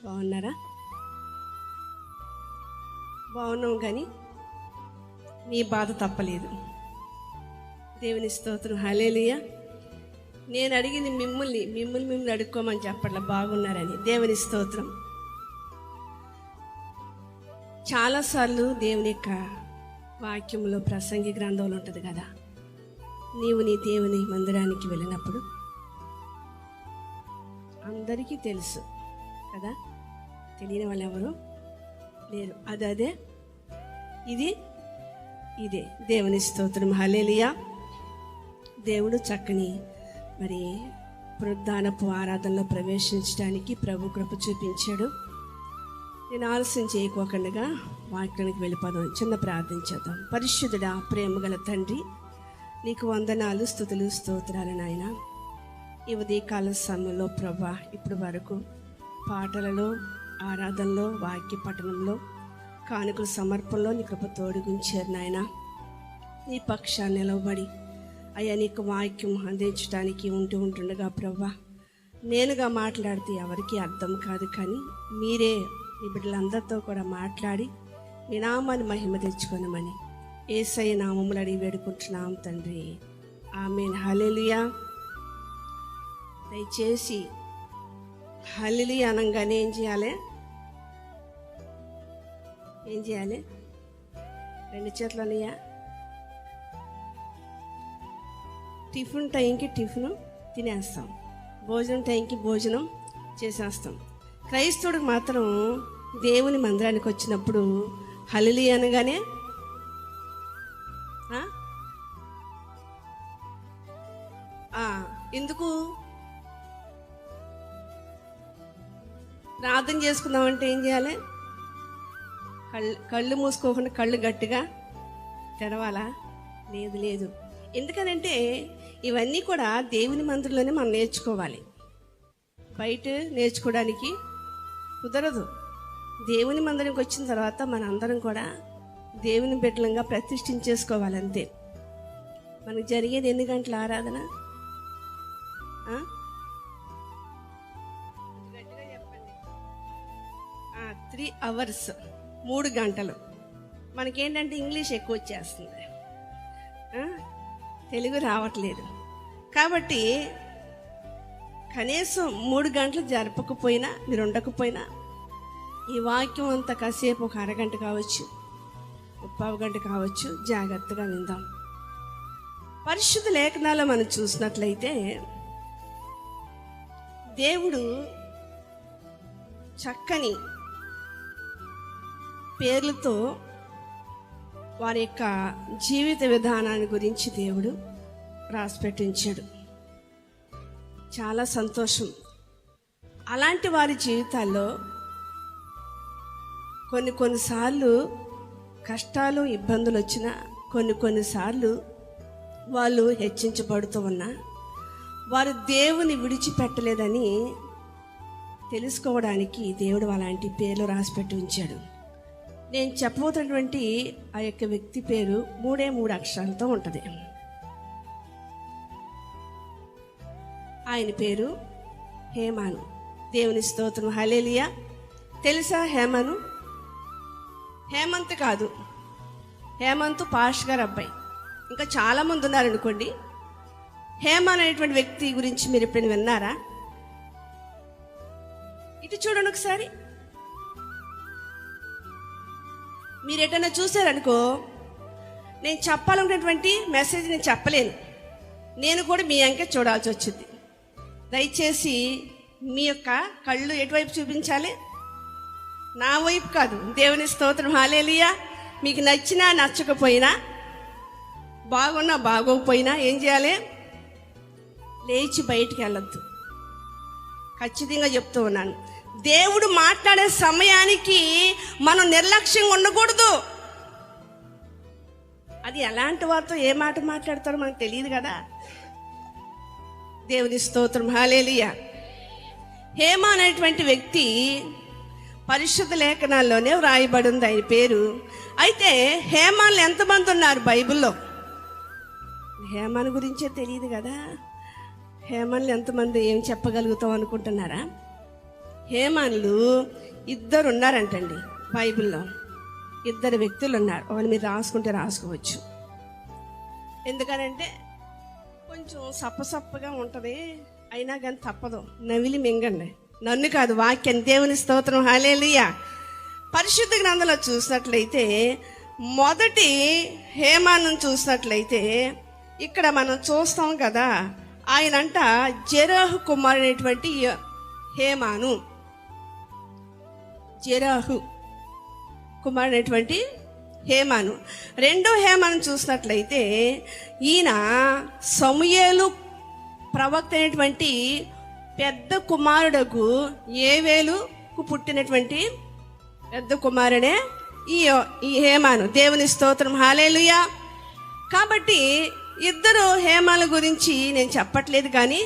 బాగున్నారా? బాగున్నాం, కానీ మీ బాధ తప్పలేదు. దేవుని స్తోత్రం, హల్లెలూయా. నేను అడిగింది మిమ్మల్ని అడుక్కోమని చెప్పట్లా, బాగున్నారని. దేవుని స్తోత్రం. చాలాసార్లు దేవుని యొక్క వాక్యంలో, ప్రసంగి గ్రంథంలో ఉంటుంది కదా, నీవు నీ దేవుని మందిరానికి వెళ్ళినప్పుడు అందరికీ తెలుసు కదా, తెలియని వాళ్ళు ఎవరు లేరు. ఇదే దేవుని స్తోత్రం, హల్లెలూయా. దేవుడు చక్కని మరి పునరుద్ధానపు ఆరాధనలో ప్రవేశించడానికి ప్రభు కృప చూపించాడు. నేను ఆలస్యం చేయకోకుండా వాక్యానికి వెళ్ళిపోదాం. చిన్న ప్రార్థించేద్దాం. పరిశుద్ధుడా, ప్రేమగల తండ్రి, నీకు వందనాలు, స్తుతులు, స్తోత్రాలు నాయన. ఈ ఉదయకాల సమయంలో ప్రభా, ఇప్పటి వరకు పాటలలో, ఆరాధనలో, వాక్య పఠనంలో, కానుకల సమర్పణలో నీ కృప తోడుగుంచారు నాయన. నీ పక్షాన్ని నిలవబడి అయ్యా నీకు వాక్యం అందించడానికి ఉంటుండగా ప్రభా, నేనుగా మాట్లాడితే ఎవరికి అర్థం కాదు, కానీ మీరే ఈ బిడ్డలందరితో కూడా మాట్లాడి మీ నామాన్ని మహిమ తెచ్చుకోనమని యేసయ్య నామములో అడిగి వేడుకుంటున్నాం తండ్రి, ఆమేన్. హల్లెలూయా. దయచేసి హల్లెలూయా అనగానే ఏం చేయాలి? రెండు చేతులనియా. టిఫిన్ టైంకి టిఫిన్ తినేస్తాం, భోజనం టైంకి భోజనం చేసేస్తాం. క్రైస్తవుడికి మాత్రం దేవుని మందిరానికి వచ్చినప్పుడు హల్లెలూయా అనగానే ఎందుకు ప్రార్థన చేసుకుందామంటే ఏం చేయాలి? కళ్ళు మూసుకోకుండా కళ్ళు గట్టిగా తెరవాలా? లేదు. ఎందుకనంటే ఇవన్నీ కూడా దేవుని మందిరంలోనే మనం నేర్చుకోవాలి. బయట నేర్చుకోవడానికి కుదరదు. దేవుని మందిరంకి వచ్చిన తర్వాత మన అందరం కూడా దేవుని బిడ్డలంగా ప్రతిష్ఠించేసుకోవాలంతే. మనకు జరిగేది ఎన్ని గంటల ఆరాధన? 3 hours, 3 గంటలు. మనకేంటంటే ఇంగ్లీష్ ఎక్కువ వచ్చేస్తుంది, తెలుగు రావట్లేదు. కాబట్టి కనీసం 3 గంటలు జరపకపోయినా, మీరు ఉండకపోయినా, ఈ వాక్యం అంతా కాసేపు ఒక అరగంట కావచ్చు, 30 గంట కావచ్చు, జాగ్రత్తగా విందాం. పరిశుద్ధ లేఖనాల్లో మనం చూసినట్లయితే దేవుడు చక్కని పేర్లతో వారి యొక్క జీవిత విధానాన్ని గురించి దేవుడు రాసిపెట్టించాడు. చాలా సంతోషం. అలాంటి వారి జీవితాల్లో కొన్నిసార్లు కష్టాలు, ఇబ్బందులు వచ్చినా, కొన్నిసార్లు వాళ్ళు హెచ్చించబడుతూ ఉన్నా, వారు దేవుని విడిచిపెట్టలేదని తెలుసుకోవడానికి దేవుడు అలాంటి పేర్లు రాసిపెట్టి ఉంచాడు. నేను చెప్పబోతున్నటువంటి ఆ యొక్క వ్యక్తి పేరు 3 అక్షరాలతో ఉంటుంది. ఆయన పేరు హేమాను. దేవుని స్తోత్రం, హల్లెలూయా. తెలుసా హేమాను? హేమంత్ కాదు, హేమంత్ పాష్ గారు అబ్బాయి. ఇంకా చాలామంది ఉన్నారనుకోండి. హేమాన్ అనేటువంటి వ్యక్తి గురించి మీరు ఎప్పుడైనా విన్నారా? ఇటు చూడండి ఒకసారి. మీరు ఎటైనా చూసారనుకో, నేను చెప్పాలనుకున్నటువంటి మెసేజ్ నేను చెప్పలేను. నేను కూడా మీ అంకే చూడాల్సి వచ్చింది. దయచేసి మీ యొక్క కళ్ళు ఎటువైపు చూపించాలి? నా వైపు కాదు. దేవుని స్తోత్రం, హల్లెలూయా. మీకు నచ్చినా నచ్చకపోయినా, బాగున్నా బాగోకపోయినా ఏం చేయాలి? లేచి బయటికి వెళ్ళొద్దు. ఖచ్చితంగా చెప్తూ ఉన్నాను. దేవుడు మాట్లాడే సమయానికి మనం నిర్లక్ష్యంగా ఉండకూడదు. అది ఎలాంటి వారితో ఏ మాట మాట్లాడతారో మనకు తెలియదు కదా. దేవుని స్తోత్రం, హల్లెలూయా. హేమ అనేటువంటి వ్యక్తి పరిశుద్ధ లేఖనాల్లోనే వ్రాయబడి ఉంది ఆయన పేరు. అయితే హేమాన్లు ఎంతమంది ఉన్నారు బైబిల్లో? హేమాన్ గురించే తెలియదు కదా. హేమాన్లు ఎంతమంది ఏం చెప్పగలుగుతాం అనుకుంటున్నారా? హేమానులు ఇద్దరు ఉన్నారంటండి బైబిల్లో. ఇద్దరు వ్యక్తులు ఉన్నారు. వాళ్ళు మీరు రాసుకుంటే రాసుకోవచ్చు. ఎందుకనంటే కొంచెం సప్పసప్పగా ఉంటుంది, అయినా కానీ తప్పదు, నవిలి మింగండి. నన్ను కాదు, వాక్యం. దేవుని స్తోత్రం, హల్లెలూయా. పరిశుద్ధ గ్రంథంలో చూసినట్లయితే మొదటి హేమాను చూసినట్లయితే ఇక్కడ మనం చూస్తాం కదా, ఆయనంట జెరహు కుమారుడైనటువంటి హేమాను. జెరహు కుమారుడైనటువంటి హేమాను. రెండో హేమాను చూసినట్లయితే ఈయన సమూయేలు ప్రవక్త అయినటువంటి పెద్ద కుమారుడకు ఏవేలుకు పుట్టినటువంటి పెద్ద కుమారుడే ఈ హేమాను. దేవుని స్తోత్రం, హల్లెలూయా. కాబట్టి ఇద్దరు హేమాల గురించి నేను చెప్పట్లేదు, కానీ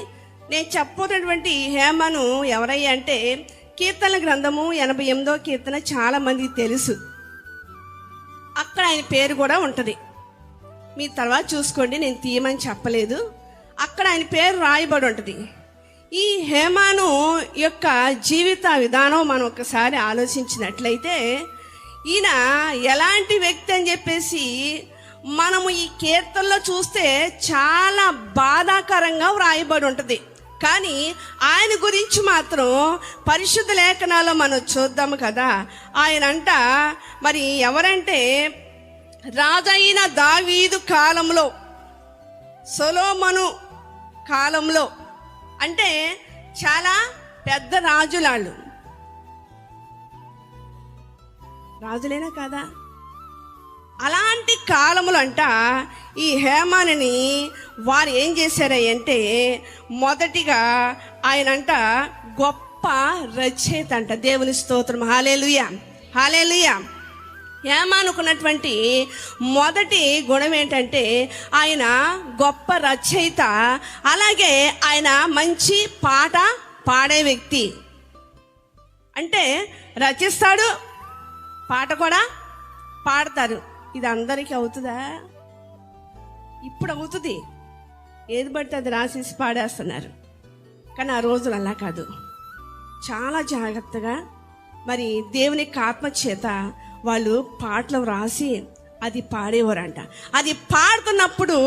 నేను చెప్పినటువంటి హేమాను ఎవరయ్యా అంటే కీర్తన గ్రంథము 88వ కీర్తన చాలా మందికి తెలుసు. అక్కడ ఆయన పేరు కూడా ఉంటుంది. మీ తర్వాత చూసుకోండి, నేను తీయమని చెప్పలేదు. అక్కడ ఆయన పేరు రాయబడి ఉంటుంది. ఈ హేమాను యొక్క జీవిత విధానం మనం ఒకసారి ఆలోచించినట్లయితే ఈయన ఎలాంటి వ్యక్తి అని చెప్పేసి మనము ఈ కీర్తనలో చూస్తే చాలా బాధాకరంగా వ్రాయబడి ఉంటుంది. కానీ ఆయన గురించి మాత్రం పరిశుద్ధ లేఖనాల్లో మనం చూద్దాము కదా. ఆయనంట మరి ఎవరంటే రాజైన దావీదు కాలంలో, సొలొమోను కాలంలో, అంటే చాలా పెద్ద రాజులాళ్ళు. రాజులేనా కాదా? అలాంటి కాలములు అంట ఈ హేమానుని వారు ఏం చేశారంటే మొదటిగా ఆయనంట గొప్ప రచయిత అంట. దేవుని స్తోత్రం, హల్లెలూయా, హల్లెలూయా. హేమానుకున్నటువంటి మొదటి గుణం ఏంటంటే ఆయన గొప్ప రచయిత, అలాగే ఆయన మంచి పాట పాడే వ్యక్తి. అంటే రచిస్తాడు, పాట కూడా పాడతారు. ఇది అందరికీ అవుతుందా? ఇప్పుడు అవుతుంది, ఏది పడితే అది రాసేసి పాడేస్తున్నారు. కానీ ఆ రోజులు అలా కాదు. చాలా జాగ్రత్తగా మరి దేవుని ఆత్మ చేత వాళ్ళు పాటలు రాసి అది పాడేవారంట. అది పాడుతున్నప్పుడు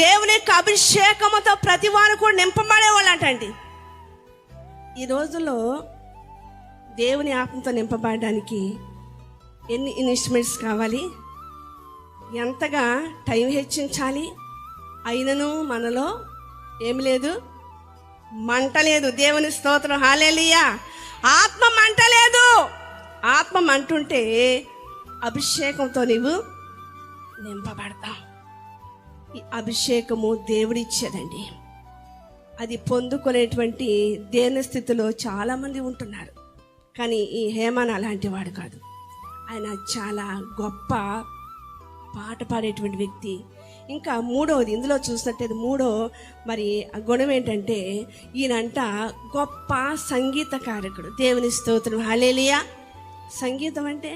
దేవుని యొక్క అభిషేకముతో ప్రతి వారు కూడా నింపబడేవాళ్ళు అంటండి. ఈ రోజుల్లో దేవుని ఆత్మతో నింపబడడానికి ఎన్ని ఇన్స్ట్రుమెంట్స్ కావాలి, ఎంతగా టైం హెచ్చించాలి. అయినను మనలో ఏమి లేదు, మంట లేదు. దేవుని స్తోత్రం, హల్లెలూయా. ఆత్మ మంట లేదు. ఆత్మ మంటుంటే అభిషేకంతో నీవు నింపబడతావు. ఈ అభిషేకము దేవుడిచ్చేదండి. అది పొందుకునేటువంటి దేన స్థితిలో చాలామంది ఉంటున్నారు. కానీ ఈ హేమాను అలాంటి వాడు కాదు. ఆయన చాలా గొప్ప పాట పాడేటువంటి వ్యక్తి. ఇంకా మూడవది ఇందులో చూసినట్టయితే మూడో మరి గుణం ఏంటంటే ఈయనంట గొప్ప సంగీతకారకుడు. దేవుని స్తోత్రం, హల్లెలూయా. సంగీతం అంటే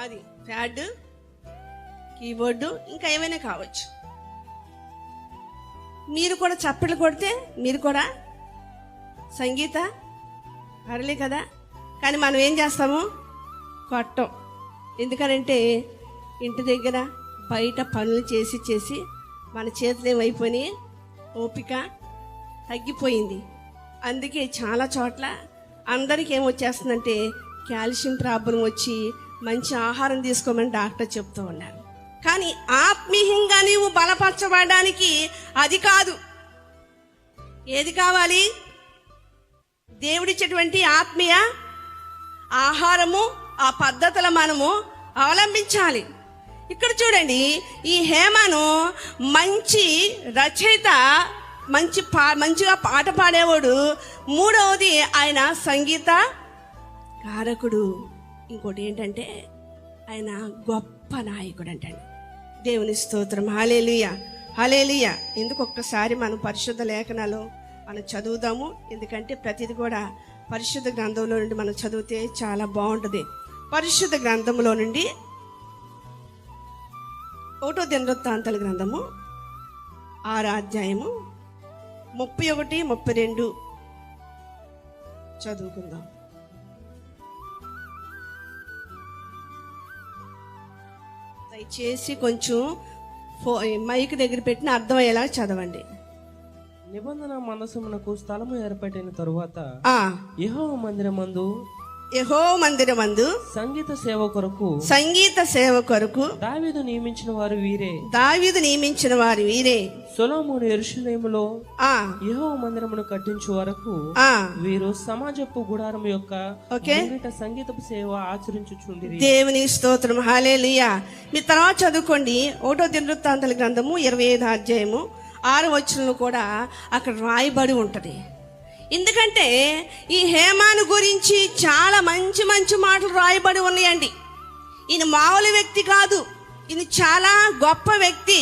అది ప్యాడ్, కీబోర్డు, ఇంకా ఏమైనా కావచ్చు. మీరు కూడా చప్పట్లు కొడితే మీరు కూడా సంగీత అరలే కదా. కానీ మనం ఏం చేస్తాము, కొట్టం. ఎందుకనంటే ఇంటి దగ్గర బయట పనులు చేసి చేసి మన చేతులు ఏమైపోయినాయి, ఓపిక తగ్గిపోయింది. అందుకే చాలా చోట్ల అందరికీ ఏమొచ్చేస్తుందంటే కాల్షియం ప్రాబ్లం వచ్చి మంచి ఆహారం తీసుకోమని డాక్టర్ చెప్తూ ఉన్నారు. కానీ ఆత్మీయంగా నీవు బలపరచబడడానికి అది కాదు. ఏది కావాలి? దేవుడిచ్చేటువంటి ఆత్మీయ ఆహారము, ఆ పద్ధతులు మనము అవలంబించాలి. ఇక్కడ చూడండి, ఈ హేమాను మంచి రచయిత, మంచిగా పాట పాడేవాడు. మూడవది ఆయన సంగీత కారకుడు. ఇంకోటి ఏంటంటే ఆయన గొప్ప నాయకుడు అంటండి. దేవుని స్తోత్రం, హల్లెలూయా, హల్లెలూయా. ఎందుకు ఒక్కసారి మనం పరిశుద్ధ లేఖనాలు మనం చదువుదాము. ఎందుకంటే ప్రతిది కూడా పరిశుద్ధ గ్రంథంలో నుండి మనం చదివితే చాలా బాగుంటుంది. పరిశుద్ధ గ్రంథంలో నుండి 1వ దినవృత్తాంతాల గ్రంథము 6వ అధ్యాయము 31, 32 చదువుకుందాం. దయచేసి కొంచెం మైక్ దగ్గర పెట్టిన అర్థమయ్యేలా చదవండి. నిబంధన మందసమునకు స్థలము ఏర్పడిన తరువాత యెహోవా మందిరమందు సంగీత సేవ కొరకు దావీదు నియమించిన వారు వీరే. సొలొమోను యెరూషలేములో యెహోవా మందిరమును కట్టించు వరకు వీరు సమాజపు గుడారం యొక్క సంగీతపు సేవ ఆచరించుచుండిరి. దేవుని స్తోత్రం, హల్లెలూయా. మీ తర్వాత చదువుకోండి. 1వ దినవృత్తాంతాల గ్రంథము 25వ అధ్యాయము 6వ వచనంలో కూడా అక్కడ రాయబడి ఉంటది. ఎందుకంటే ఈ హేమాను గురించి చాలా మంచి మంచి మాటలు రాయబడి ఉన్నాయండి. ఈయన మామూలు వ్యక్తి కాదు, ఈయన చాలా గొప్ప వ్యక్తి.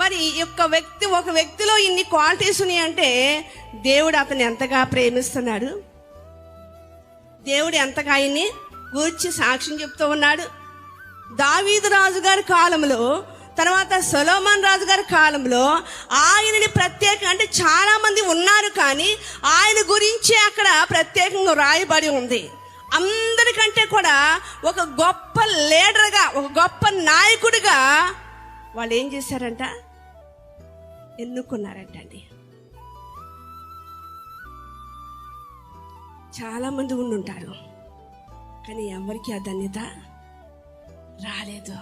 మరి ఒక వ్యక్తిలో ఇన్ని క్వాలిటీస్ ఉన్నాయంటే దేవుడు అతన్ని ఎంతగా ప్రేమిస్తున్నాడు, దేవుడు ఎంతగా ఆయన్ని గూర్చి సాక్ష్యం చెప్తూ ఉన్నాడు. దావీదు రాజు గారి కాలంలో, తర్వాత సొలొమోను రాజు గారి కాలంలో ఆయనని ప్రత్యేకంగా, అంటే చాలా మంది ఉన్నారు కానీ ఆయన గురించి అక్కడ ప్రత్యేకంగా రాయబడి ఉంది. అందరికంటే కూడా ఒక గొప్ప లీడర్గా, ఒక గొప్ప నాయకుడిగా వాళ్ళు ఏం చేశారంట, ఎన్నుకున్నారంటండి. చాలా మంది ఉండుంటారు కానీ ఎవరికి ఆ ధన్యత రాలేదు.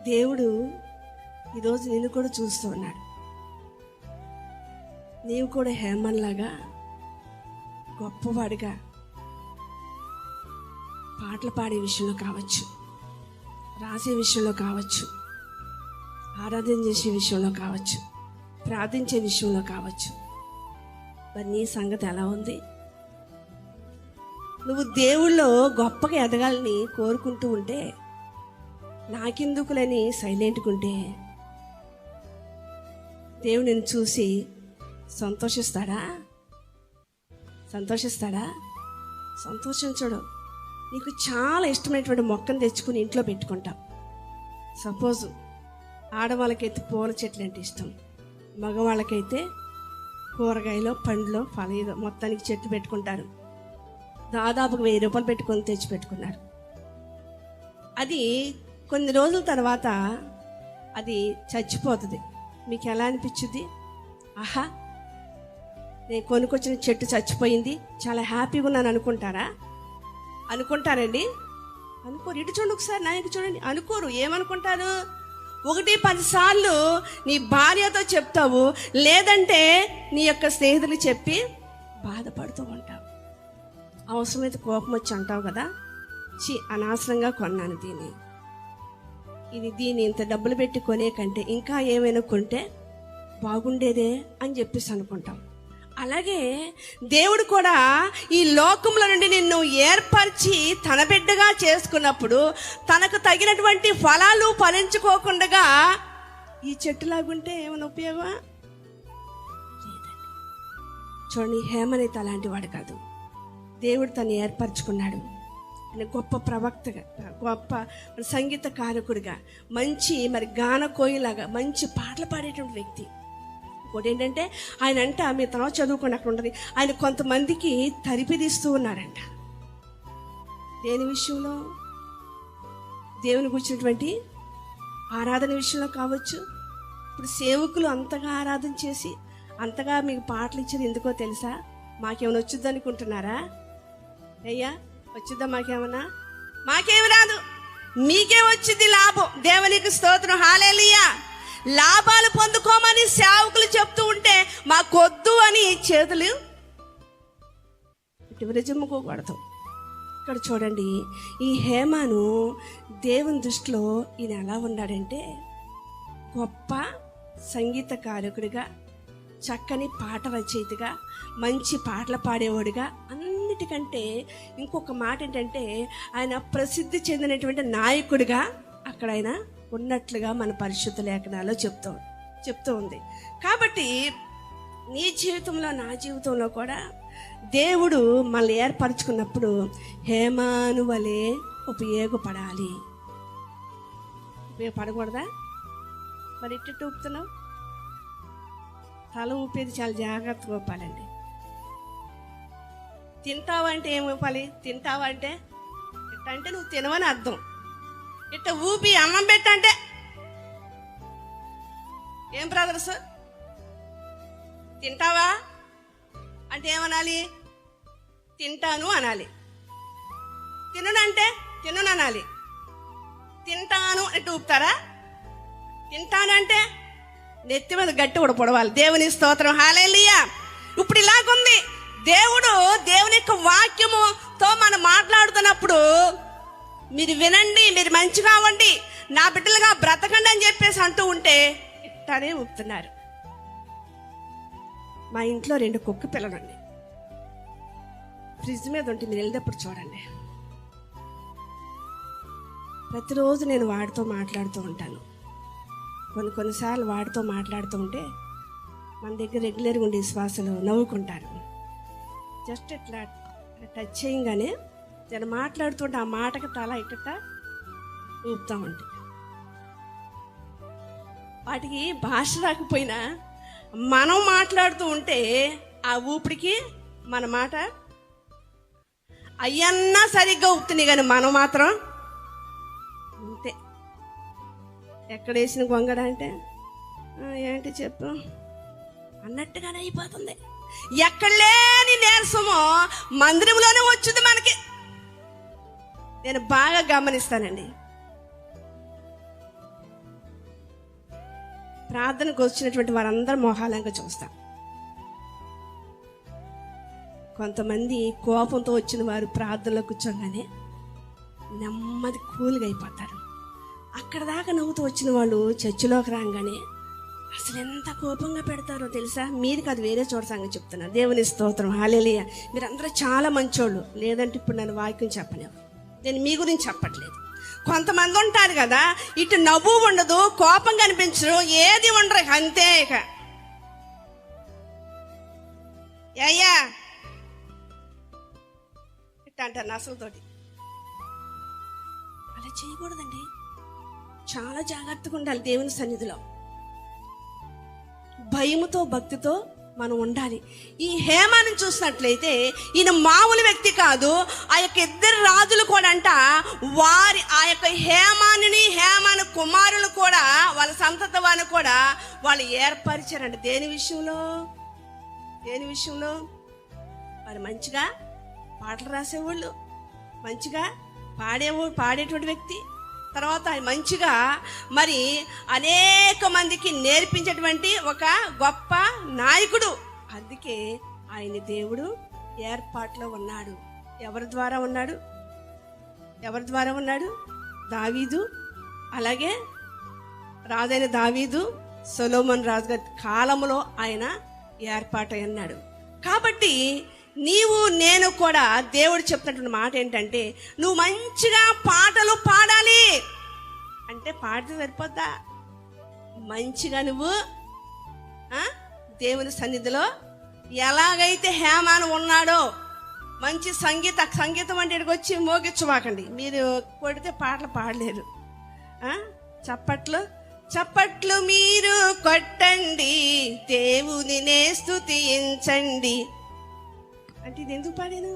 దేవుడు ఈరోజు నిన్ను కూడా చూస్తూ ఉన్నాడు. నీవు కూడా హేమన్ లాగా గొప్పవాడిగా పాటలు పాడే విషయంలో కావచ్చు, రాసే విషయంలో కావచ్చు, ఆరాధన చేసే విషయంలో కావచ్చు, ప్రార్థించే విషయంలో కావచ్చు. మరి నీ సంగతి ఎలా ఉంది? నువ్వు దేవుళ్ళో గొప్పగా ఎదగాలని కోరుకుంటూ ఉంటే, నాకెందుకులని సైలెంట్గా ఉంటే దేవుడు నిన్ను చూసి సంతోషిస్తాడా? సంతోషించడు. నీకు చాలా ఇష్టమైనటువంటి మొక్కను తెచ్చుకుని ఇంట్లో పెట్టుకుంటాం. సపోజ్ ఆడవాళ్ళకైతే పూల చెట్లు అంటే ఇష్టం, మగవాళ్ళకైతే కూరగాయలు, పండ్లు, ఫలం మొత్తానికి చెట్టు పెట్టుకుంటారు. దాదాపుగా 1000 రూపాయలు పెట్టుకొని తెచ్చి పెట్టుకున్నారు. అది కొన్ని రోజుల తర్వాత అది చచ్చిపోతుంది. మీకు ఎలా అనిపించుద్ది? ఆహా, నేను కొనుక్కొచ్చిన చెట్టు చచ్చిపోయింది, చాలా హ్యాపీగా ఉన్నాను అనుకుంటారా? అనుకుంటారండి? అనుకోరు. ఇటు చూడండి ఒకసారి, నా ఇటు చూడండి. అనుకోరు. ఏమనుకుంటారు? 1-10 సార్లు నీ భార్యతో చెప్తావు, లేదంటే నీ యొక్క స్నేహితులు చెప్పి బాధపడుతూ ఉంటావు. అవసరమైతే కోపం వచ్చి అంటావు కదా, అనవసరంగా కొన్నాను దీన్ని ఇంత డబ్బులు పెట్టి కొనే కంటే ఇంకా ఏమైనా కొంటే బాగుండేదే అని చెప్పేసి అనుకుంటాం. అలాగే దేవుడు కూడా ఈ లోకంలో నుండి నిన్ను ఏర్పరిచి తన బిడ్డగా చేసుకున్నప్పుడు తనకు తగినటువంటి ఫలాలు ఫలించుకోకుండా ఈ చెట్టులాగుంటే ఏమైనా ఉపయోగమా? లేదండి. చూడండి, హేమనైతే అలాంటి వాడు కాదు. దేవుడు తను ఏర్పరచుకున్నాడు. గొప్ప ప్రవక్తగా, గొప్ప సంగీత కారకుడిగా, మంచి గాన కోయిలాగా మంచి పాటలు పాడేటువంటి వ్యక్తి. ఇంకోటి ఏంటంటే ఆయన మీ తర్వాత చదువుకోండి, అక్కడ ఉంటుంది. ఆయన కొంతమందికి తరిపిదిస్తూ ఉన్నారంట. దేని విషయంలో? దేవుని గురించినటువంటి ఆరాధన విషయంలో కావచ్చు. ఇప్పుడు సేవకులు అంతగా ఆరాధన చేసి అంతగా మీకు పాటలు ఇచ్చేది ఎందుకో తెలుసా? మాకేమైనా వచ్చింది అనుకుంటున్నారా? అయ్యా వచ్చిద్దా? మాకేమి రాదు, మీకే వచ్చింది లాభం. దేవునికి స్తోత్రం, హల్లెలూయా. లాభాలు పొందుకోమని సేవకులు చెప్తూ ఉంటే మాకొద్దు అని చేతులు విరజిమ్ముకోకూడదు. ఇక్కడ చూడండి, ఈ హేమాను దేవుని దృష్టిలో ఈయన ఎలా ఉన్నాడంటే గొప్ప సంగీతకారకుడిగా, చక్కని పాట రచయితగా, మంచి పాటలు పాడేవాడిగా, అన్నిటికంటే ఇంకొక మాట ఏంటంటే ఆయన ప్రసిద్ధి చెందినటువంటి నాయకుడిగా అక్కడ ఆయన ఉన్నట్లుగా మన పరిశుద్ధ లేఖనాల్లో చెప్తూ ఉంది. కాబట్టి నీ జీవితంలో, నా జీవితంలో కూడా దేవుడు మనల్ని ఏర్పరచుకున్నప్పుడు హేమాను వలె ఉపయోగపడాలి. ఉపయోగపడకూడదా? మరి ఇట్టు ఊపుతున్నావు. తల ఊపేది చాలా జాగ్రత్తగా ఊపాలండి. తింటావా అంటే ఏమి ఊపాలి? తింటావా అంటే ఇట్ట అంటే నువ్వు తినవని అర్థం. ఇట్ట ఊపి అన్నం పెట్టంటే ఏం బ్రదర్స్ తింటావా అంటే ఏమనాలి? తింటాను అనాలి. తిననంటే తినను అనాలి. తింటాను అంటే ఊపుతారా? తింటానంటే నెత్తి మీద గట్టి కూడా పొడవాలి. దేవుని స్తోత్రం, హల్లెలూయా. ఇప్పుడు ఇలాగుంది, దేవుని యొక్క వాక్యముతో మనం మాట్లాడుతున్నప్పుడు మీరు వినండి, మీరు మంచిగా అవ్వండి, నా బిడ్డలుగా బ్రతకండి అని చెప్పేసి అంటూ ఉంటే ఇట్టానే ఊపుతున్నారు. మా ఇంట్లో 2 కుక్క పిల్లలండి. ఫ్రిడ్జ్ మీద ఉంటే మీరు వెళ్ళేటప్పుడు చూడండి. ప్రతిరోజు నేను వాడితో మాట్లాడుతూ ఉంటాను. కొన్నిసార్లు వాడితో మాట్లాడుతూ ఉంటే మన దగ్గర రెగ్యులర్గా ఉండే శ్వాసలు నవ్వుకుంటారు. జస్ట్ ఇట్లా టచ్ చేయగానే నేను మాట్లాడుతుంటే ఆ మాటకి తల ఇట్ట ఊపుతా ఉంటాయి. వాటికి భాష రాకపోయినా మనం మాట్లాడుతూ ఉంటే ఆ ఊపిడికి మన మాట అయ్యన్నా సరిగ్గా ఊపుతుంది, కానీ మనం మాత్రం అంతే. ఎక్కడేసిన గొంగడ అంటే ఏంటి చెప్పు అన్నట్టుగానే అయిపోతుంది. ఎక్కడ లేని నీరసము మందిరంలోనే వచ్చింది మనకి. నేను బాగా గమనిస్తానండి. ప్రార్థనకు వచ్చినటువంటి వారందరూ మొహాలంగా చూస్తాం. కొంతమంది కోపంతో వచ్చిన వారు ప్రార్థనలో కూర్చోగానే నెమ్మది కూల్గా అయిపోతారు. అక్కడ దాకా నవ్వుతూ వచ్చిన వాళ్ళు చర్చిలోకి రాగానే అసలు ఎంత కోపంగా పెడతారో తెలుసా? మీరు కాదు, వేరే చోట సంగతి చెప్తున్నా. దేవుని స్తోత్రం, హల్లెలూయా. మీరందరూ చాలా మంచోళ్ళు, లేదంటే ఇప్పుడు నన్ను వాక్యం చెప్పలేవు. నేను మీ గురించి చెప్పట్లేదు. కొంతమంది ఉంటారు కదా, ఇటు నవ్వు ఉండదు, కోపం కనిపించరు, ఏది ఉండరు, అంతే. ఇక అయ్యా ఇట్ట అంటారు నసలతోటి. అలా చేయకూడదండి. చాలా జాగ్రత్తగా ఉండాలి. దేవుని సన్నిధిలో భయముతో భక్తితో మనం ఉండాలి. ఈ హేమాని చూసినట్లయితే ఈయన మామూలు వ్యక్తి కాదు. ఆ యొక్క 2 రాజులు కూడా అంట వారి ఆ యొక్క హేమాని కుమారులు కూడా వాళ్ళ సంతతి వారిని కూడా వాళ్ళు ఏర్పరిచారంట. దేని విషయంలో వారు మంచిగా పాటలు రాసేవాళ్ళు, మంచిగా పాడేటువంటి వ్యక్తి. తర్వాత ఆయన మంచిగా మరి అనేక మందికి నేర్పించేటువంటి ఒక గొప్ప నాయకుడు. అందుకే ఆయన దేవుడు ఏర్పాట్లో ఉన్నాడు. ఎవరి ద్వారా ఉన్నాడు? దావీదు, అలాగే రాజైన దావీదు, సొలొమోను రాజు గారి కాలంలో ఆయన ఏర్పాటై ఉన్నాడు. కాబట్టి నీవు నేను కూడా దేవుడు చెప్పినటువంటి మాట ఏంటంటే నువ్వు మంచిగా పాటలు పాడాలి. అంటే పాడితే సరిపోద్దా? మంచిగా నువ్వు దేవుని సన్నిధిలో ఎలాగైతే హేమాను ఉన్నాడో మంచి సంగీతం అంటే ఇక్కడికి వచ్చి మోగించవాకండి. మీరు కొడితే పాటలు పాడలేరు. చప్పట్లు మీరు కొట్టండి, దేవునినే స్తుతించండి అంటే ఇది ఎందుకు పాడాను?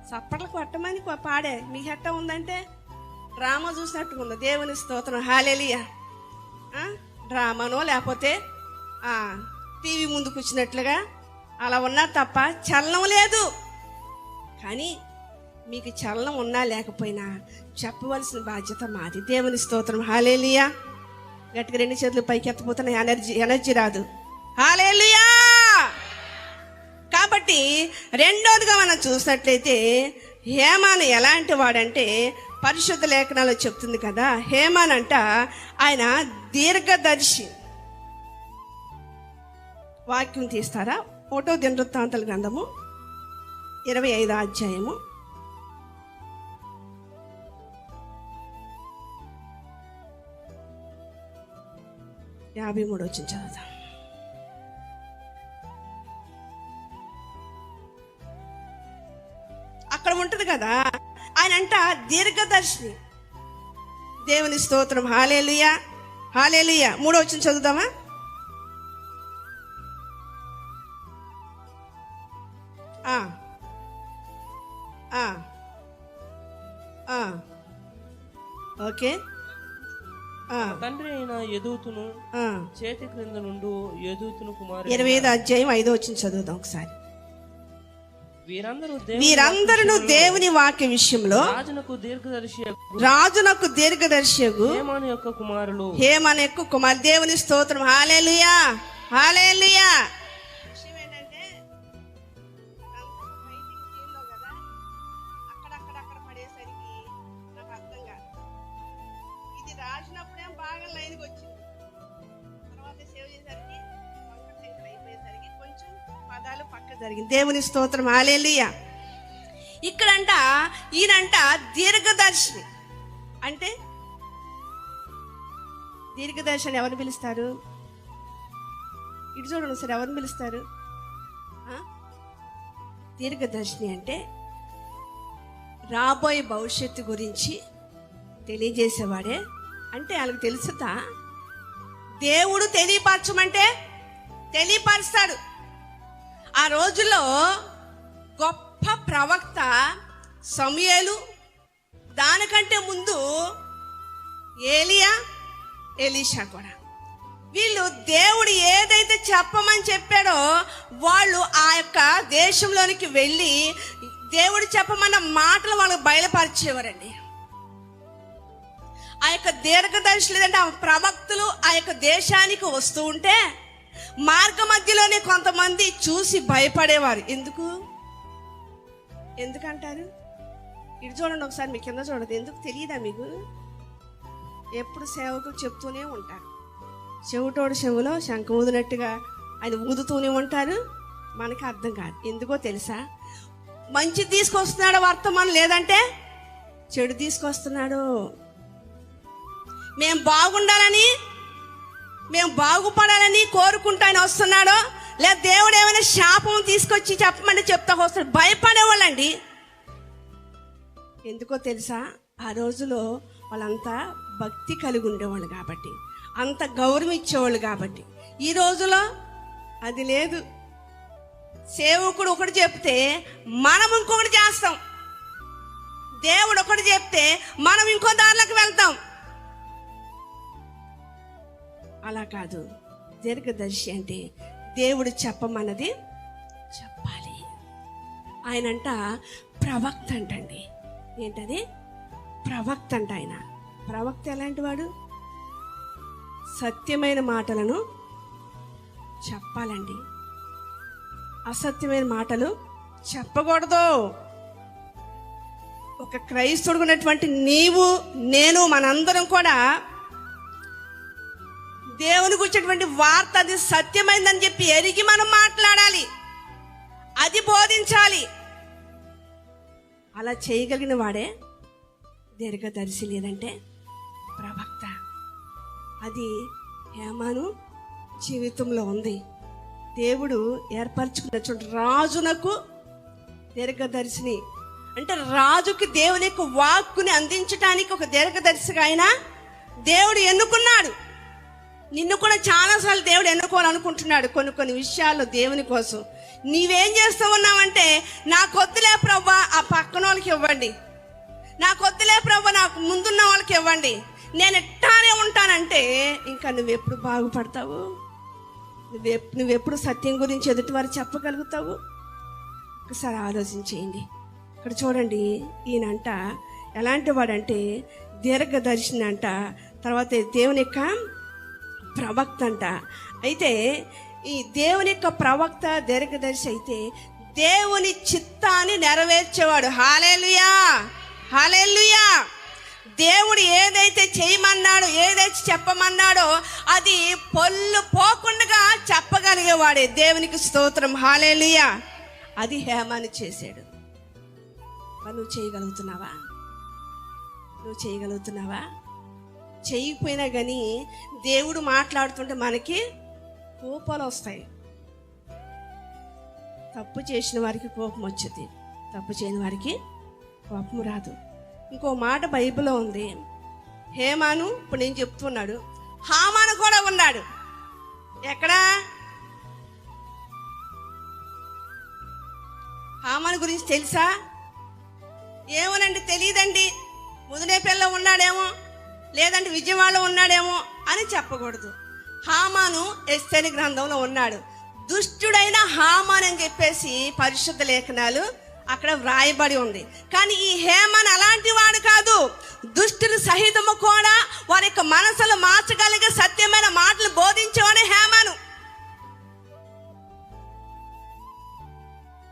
చప్పట్లు కొట్టమని పాడే. మీకు ఎట్ట ఉందంటే డ్రామా చూసినట్టుగా ఉంది. దేవుని స్తోత్రం, హల్లెలూయా. డ్రామానో లేకపోతే టీవీ ముందు కూర్చున్నట్లుగా అలా ఉన్నా తప్ప చలనం లేదు. కానీ మీకు చలనం ఉన్నా లేకపోయినా చెప్పవలసిన బాధ్యత మాది. దేవుని స్తోత్రం, హల్లెలూయా. గట్టిగా 2 చేతులు పైకి ఎత్తపోతున్న ఎనర్జీ రాదు. హల్లెలూయా. కాబట్టి రెండోదిగా మనం చూసినట్లయితే హేమాను ఎలాంటి వాడంటే పరిశుద్ధ లేఖనాలు చెప్తుంది కదా, హేమాన్ అంట ఆయన దీర్ఘదర్శి. వాక్యం తీస్తారా? 1వ దినవృత్తాంతాల గ్రంథము 25వ అధ్యాయము 53వ వచనం చదువుతాం. అక్కడ ఉంటుంది కదా, ఆయన అంట దీర్ఘదర్శి. దేవుని స్తోత్రం, హల్లెలూయా, హల్లెలూయా. 3వ వచనం చదువుదామా? ఆ, ఆ, ఆ, ఓకే. తండ్రి అయిన యెదూతును చేతి క్రింద నుండి యెదూతును కుమారుడు. 25వ అధ్యాయం 5వ వచనం చదువుదాం ఒకసారి. వీరందరూ దేవుని వాక్య విషయంలో రాజునకు దీర్ఘదర్శియగు హేమాను యొక్క కుమారులు. హేమాను యొక్క కుమారు. దేవుని స్తోత్రం. హల్లెలూయా, హల్లెలూయా. విషయం ఏంటంటే అక్కడక్కడ పడేసరికి నాకు అర్థం కాదు. ఇది రాసినప్పుడేం బాగా లైన్కి వచ్చింది, తర్వాత సేవ్ చేసరికి అయిపోయేసరికి కొంచెం పదాలు పక్క జరిగింది. దేవుని స్తోత్రం. హల్లెలూయా. ఇక్కడంట ఈయనంట దీర్ఘదర్శి. అంటే దీర్ఘదర్శిని ఎవరిని పిలుస్తారు? ఇటు చూడండి సార్, ఎవరిని పిలుస్తారు? దీర్ఘదర్శిని అంటే రాబోయే భవిష్యత్తు గురించి తెలియజేసేవాడే. అంటే వాళ్ళకి తెలుసుతా, దేవుడు తెలియపరచమంటే తెలియపరుస్తాడు. ఆ రోజుల్లో గొప్ప ప్రవక్త సమూయేలు, దానికంటే ముందు ఏలియా, ఎలీషా కూడా. వీళ్ళు దేవుడు ఏదైతే చెప్పమని చెప్పాడో వాళ్ళు ఆ యొక్క దేశంలోనికి వెళ్ళి దేవుడు చెప్పమన్న మాటలు వాళ్ళకు బయలుపరిచేవారండి. ఆ యొక్క దీర్ఘదర్శి లేదంటే ఆ ప్రవక్తలు ఆ యొక్క దేశానికి వస్తూ ఉంటే మార్గ మధ్యలోనే కొంతమంది చూసి భయపడేవారు. ఎందుకంటారు? ఇటు చూడండి ఒకసారి, మీ కింద చూడదు. ఎందుకు తెలియదా మీకు? ఎప్పుడు సేవకులు చెప్తూనే ఉంటారు, చెవిటోడు చెవులో శంఖ ఊదినట్టుగా ఆయన ఊదుతూనే ఉంటారు. మనకి అర్థం కాదు. ఎందుకో తెలుసా? మంచి తీసుకొస్తున్నాడు వర్తమానం, లేదంటే చెడు తీసుకొస్తున్నాడు. మేము బాగుండాలని, మేము బాగుపడాలని కోరుకుంటాను వస్తున్నాడో, లేదా దేవుడు ఏమైనా శాపం తీసుకొచ్చి చెప్పమని చెప్తా వస్తాడు. భయపడేవాళ్ళండి. ఎందుకో తెలుసా? ఆ రోజులో వాళ్ళంతా భక్తి కలిగి ఉండేవాళ్ళు కాబట్టి, అంత గౌరవం ఇచ్చేవాళ్ళు కాబట్టి. ఈ రోజులో అది లేదు. సేవకుడు ఒకటి చెప్తే మనం ఇంకొకటి చేస్తాం, దేవుడు ఒకటి చెప్తే మనం ఇంకో దారిలోకి వెళ్తాం. అలా కాదు. దీర్ఘదర్శి అంటే దేవుడు చెప్పమన్నది చెప్పాలి. ఆయనంట ప్రవక్త అంటండి. ఏంటది? ప్రవక్త అంట. ఆయన ప్రవక్త ఎలాంటి వాడు? సత్యమైన మాటలను చెప్పాలండి, అసత్యమైన మాటలు చెప్పకూడదు. ఒక క్రైస్తవుడు ఉన్నటువంటి నీవు, నేను, మనందరం కూడా దేవునికి వచ్చేటువంటి వార్త అది సత్యమైందని చెప్పి ఎరిగి మనం మాట్లాడాలి, అది బోధించాలి. అలా చేయగలిగిన వాడే దీర్ఘదర్శి, లేదంటే ప్రవక్త. అది హేమాను జీవితంలో ఉంది. దేవుడు ఏర్పరచుకున్నటువంటి రాజునకు దీర్ఘదర్శిని అంటే రాజుకి దేవుని యొక్క వాక్కుని అందించడానికి ఒక దీర్ఘదర్శిగా ఆయన దేవుడు ఎన్నుకున్నాడు. నిన్ను కూడా చాలాసార్లు దేవుడు ఎన్నుకోవాలనుకుంటున్నాడు కొన్ని విషయాల్లో దేవుని కోసం. నీవేం చేస్తూ ఉన్నావంటే, నాకొద్దులే ప్రభా ఆ పక్కన వాళ్ళకి ఇవ్వండి, నాకొద్దులే ప్రభా నాకు ముందున్న వాళ్ళకి ఇవ్వండి, నేను ఎట్టానే ఉంటానంటే ఇంకా నువ్వెప్పుడు బాగుపడతావు? నువ్వెప్పుడు సత్యం గురించి ఎదుటివారు చెప్పగలుగుతావు? ఒకసారి ఆలోచించేయండి. ఇక్కడ చూడండి, ఈయనంట ఎలాంటి వాడంటే దీర్ఘదర్శిని అంట, తర్వాత దేవుని యొక్క ప్రవక్త అంట. అయితే ఈ దేవుని యొక్క ప్రవక్త దీర్ఘదర్శి అయితే దేవుని చిత్తాన్ని నెరవేర్చేవాడు. హల్లెలూయా, హల్లెలూయా. దేవుడు ఏదైతే చేయమన్నాడో, ఏదైతే చెప్పమన్నాడో అది పొల్లు పోకుండా చెప్పగలిగేవాడే. దేవునికి స్తోత్రం. హల్లెలూయా. అది హేమాను చేశాడు. నువ్వు చేయగలుగుతున్నావా? నువ్వు చేయగలుగుతున్నావా? చేయకపోయినా కానీ దేవుడు మాట్లాడుతుంటే మనకి కోపాలు వస్తాయి. తప్పు చేసిన వారికి కోపం వచ్చేది, తప్పు చేయని వారికి కోపం రాదు. ఇంకో మాట బైబిల్లో ఉంది. హేమాను, ఇప్పుడు నేను చెప్తున్నాడు, హామాను కూడా ఉన్నాడు. ఎక్కడా? హామాను గురించి తెలుసా? ఏమోనండి, తెలియదండి. ముదినేపల్లిలో ఉన్నాడేమో, లేదంటే విజయవాడలో ఉన్నాడేమో అని చెప్పకూడదు. హామాను ఎస్తేరు గ్రంథంలో ఉన్నాడు. దుష్టుడైన హామాన్ అని చెప్పేసి పరిశుద్ధ లేఖనాలు అక్కడ వ్రాయబడి ఉంది. కానీ ఈ హేమాన్ అలాంటి వాడు కాదు. దుష్టులు సహితము కూడా వారి యొక్క మనసులు మార్చగలిగే సత్యమైన మాటలు బోధించేవాడే హేమాను.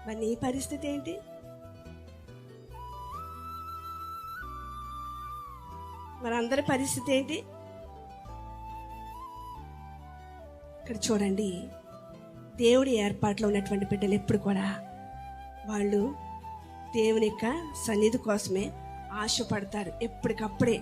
మరి నీ పరిస్థితి ఏంటి? మరి అందరి పరిస్థితి ఏంటి? ఇక్కడ చూడండి, దేవుడి ఏర్పాట్లో ఉన్నటువంటి బిడ్డలు ఎప్పుడు కూడా వాళ్ళు దేవుని యొక్క సన్నిధి కోసమే ఆశపడతారు. ఎప్పటికప్పుడే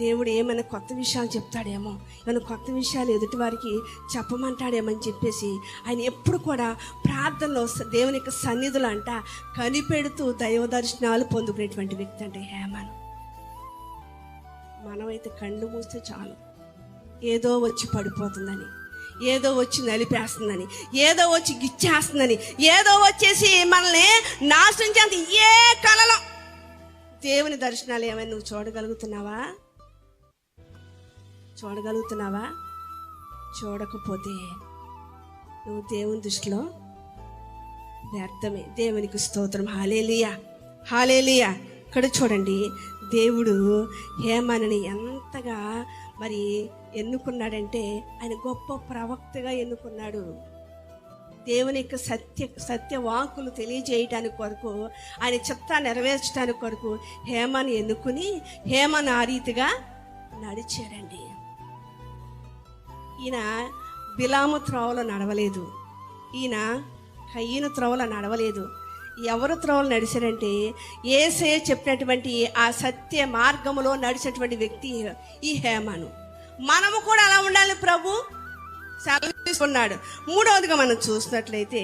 దేవుడు ఏమైనా కొత్త విషయాలు చెప్తాడేమో, ఏమైనా కొత్త విషయాలు ఎదుటి వారికి చెప్పమంటాడేమని చెప్పేసి ఆయన ఎప్పుడు కూడా ప్రార్థనలో దేవుని యొక్క సన్నిధులు అంట కనిపెడుతూ దైవ దర్శనాలు పొందుకునేటువంటి వ్యక్తి అంటే హేమాను. మనమైతే కళ్ళు మూస్తే చాలు, ఏదో వచ్చి పడిపోతుందని, ఏదో వచ్చి నలిపేస్తుందని, ఏదో వచ్చి గిచ్చేస్తుందని, ఏదో వచ్చేసి మనల్ని నాశించేంత ఏ కలలో దేవుని దర్శనాలు ఏమైనా నువ్వు చూడగలుగుతున్నావా? చూడకపోతే నువ్వు దేవుని దృష్టిలో వ్యర్థమే. దేవునికి స్తోత్రం. హల్లెలూయా, హల్లెలూయా. ఇక్కడ చూడండి, దేవుడు హేమానుని ఎంతగా మరి ఎన్నుకున్నాడంటే ఆయన గొప్ప ప్రవక్తగా ఎన్నుకున్నాడు. దేవుని యొక్క సత్య వాక్కులు తెలియజేయటానికి కొరకు, ఆయన చిత్తాన్ని నెరవేర్చడానికి కొరకు హేమాను ఎన్నుకుని హేమాను ఆ రీతిగా నడిచాడండి. ఈయన బిలాము త్రోవలో నడవలేదు, ఈయన కయ్యను త్రోవలో నడవలేదు. ఎవరు త్రోవలు నడిచారంటే యేసయ్య చెప్పినటువంటి ఆ సత్య మార్గములో నడిచినటువంటి వ్యక్తి ఈ హేమాను. మనము కూడా అలా ఉండాలి ప్రభు సెలవిస్తున్నాడు. మూడవదిగా మనం చూసినట్లయితే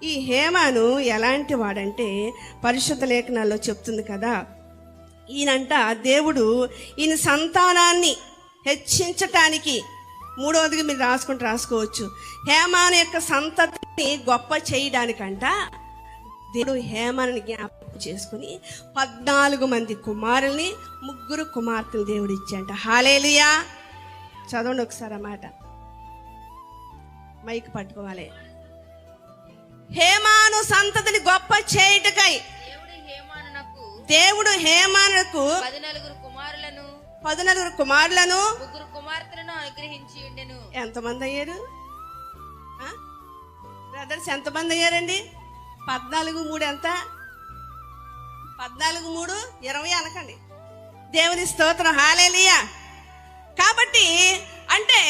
ఈ హేమాను ఎలాంటి వాడంటే పరిశుద్ధ లేఖనాల్లో చెప్తుంది కదా, ఈయనంట దేవుడు ఈయన సంతానాన్ని హెచ్చించటానికి, మూడవదిగా మీరు రాసుకోవచ్చు, హేమాను యొక్క సంతతిని గొప్ప చేయడానికంట దేవుడు హేమాను జ్ఞాపకం చేసుకుని 14 మంది కుమారుల్ని 3 కుమార్తెలు దేవుడు ఇచ్చాంట. హల్లెలూయా. చదవండి ఒకసారి ఆ మాట, మైక్ పట్టుకోవాలి. హేమాను సంతతిని గొప్ప చేయుటకై దేవుడు హేమానుకు 14 కుమారులను 3 కుమార్తెలను అనుగ్రహించి ఉండెను. ఎంతమంది అయ్యారు బ్రదర్స్? ఎంతమంది అయ్యారండి? 14 3 ఎంత? 14 3 20 అనకండి. దేవుని స్తోత్రం. హల్లెలూయా. కాబట్టి అంటే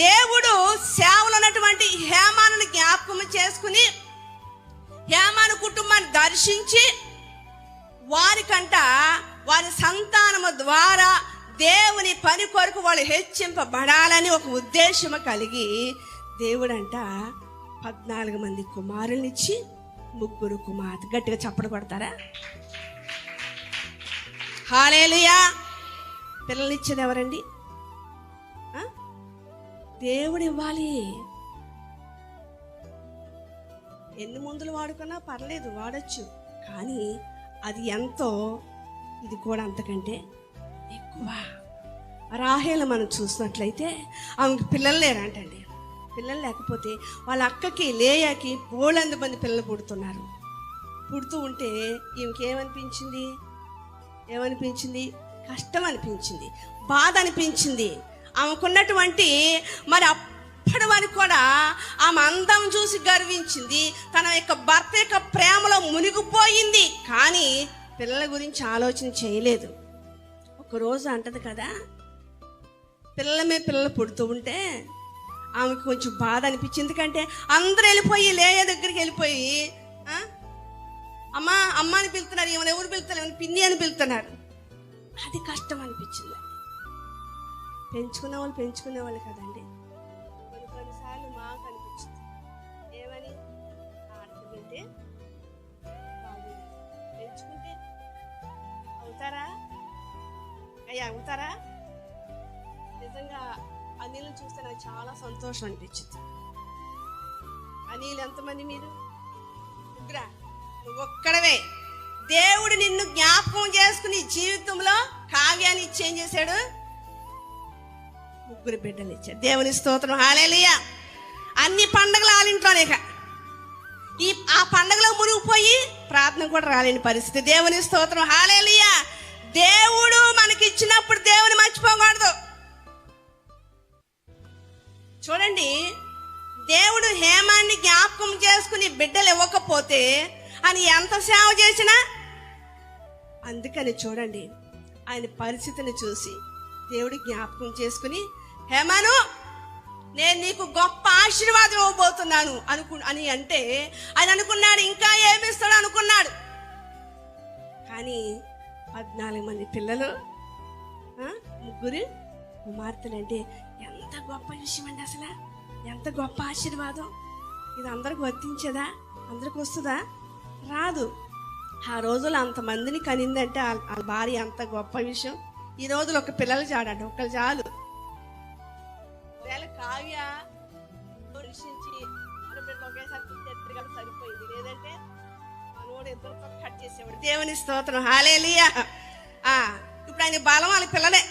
దేవుడు సేవలో ఉన్నటువంటి హేమాను జ్ఞాపకం చేసుకుని హేమాను కుటుంబాన్ని దర్శించి వారికంట వారి సంతానము ద్వారా దేవుని పని కొరకు వాళ్ళు హెచ్చింపబడాలని ఒక ఉద్దేశము కలిగి దేవుడంట 14 మంది కుమారులనిచ్చి 3 కుమార్తె. గట్టిగా చప్పట్లు కొడతారా? హల్లెలూయా. పిల్లనిచ్చేది ఎవరండి? దేవుడు ఇవ్వాలి. ఎన్ని మందులు వాడుకున్నా పర్లేదు, వాడచ్చు. కానీ అది ఎంతో, ఇది కూడా అంతకంటే ఎక్కువ. రాహేలు మనం చూసినట్లయితే ఆమెకు పిల్లలు లేరంటండి. పిల్లలు లేకపోతే వాళ్ళ అక్కకి లేయాకి బోళ్ళంత మంది పిల్లలు పుడుతున్నారు. పుడుతూ ఉంటే ఏమనిపించింది? కష్టం అనిపించింది, బాధ అనిపించింది. ఆమెకున్నటువంటి మరి అప్పటి వరకు కూడా ఆమె అందం చూసి గర్వించింది, తన యొక్క భర్త యొక్క ప్రేమలో మునిగిపోయింది. కానీ పిల్లల గురించి ఆలోచన చేయలేదు. ఒకరోజు అంటది కదా, పిల్లలు పుడుతూ ఉంటే ఆమెకు కొంచెం బాధ అనిపించింది. ఎందుకంటే అందరూ వెళ్ళిపోయి లేయ దగ్గరికి వెళ్ళిపోయి అమ్మ అమ్మ అని పిలుతున్నారు, ఏమైనా ఎవరు పిలుతున్నారు, ఏమైనా పిన్ని అని పిలుతున్నారు. అది కష్టం అనిపించింది. పెంచుకునే వాళ్ళు కదండి. కొన్నిసార్లు మాకు అనిపించింది, ఏమని ఆడుతుంటే పెంచుకుంటే అవుతారా? నిజంగా అనిల్ని చూస్తే నాకు చాలా సంతోషం అనిపించింది. అనిల్ ఎంతమంది? మీరు నువ్వు ఒక్కడవే. దేవుడు నిన్ను జ్ఞాపకం చేసుకుని జీవితంలో కావ్యాన్ని ఇచ్చి ఏం చేశాడు? 3 బిడ్డలు ఇచ్చాడు. దేవుని స్తోత్రం, హల్లెలూయా. అన్ని పండగలు ఆలింట్లోనే ఆ పండగలో మునిగిపోయి ప్రార్థన కూడా రాలేని పరిస్థితి. దేవుని స్తోత్రం, హల్లెలూయా. దేవుడు మనకి ఇచ్చినప్పుడు దేవుని మర్చిపోకూడదు. చూడండి, దేవుడు హేమాన్ని జ్ఞాపకం చేసుకుని బిడ్డలు ఇవ్వకపోతే అని ఎంత సేవ చేసినా, అందుకని చూడండి ఆయన పరిస్థితిని చూసి దేవుడు జ్ఞాపకం చేసుకుని, హేమాను నేను నీకు గొప్ప ఆశీర్వాదం ఇవ్వబోతున్నాను అని అంటే ఆయన అనుకున్నాడు ఇంకా ఏమిస్తాడు అనుకున్నాడు. కానీ 14 మంది పిల్లలు, 3 కుమార్తెలు అంటే ఎంత గొప్ప విషయం అండి. అసలు ఎంత గొప్ప ఆశీర్వాదం. ఇది అందరికి వర్తించదా? అందరికి వస్తుందా? రాదు. ఆ రోజులు అంతమందిని కనిందంటే వాళ్ళ భార్య అంత గొప్ప విషయం. ఈ రోజులు ఒక పిల్లలు చాడండి, ఒక్కరు చాలు. కావ్య ఒకేసారి పుట్టేద్దరు సరిపోయింది, లేదంటే మనోడు ఇద్దరితో కట్ చేసేవాడు. దేవుని స్తోత్రం, హల్లెలూయా. ఇప్పుడు ఆయన బలం వాళ్ళ పిల్లలే.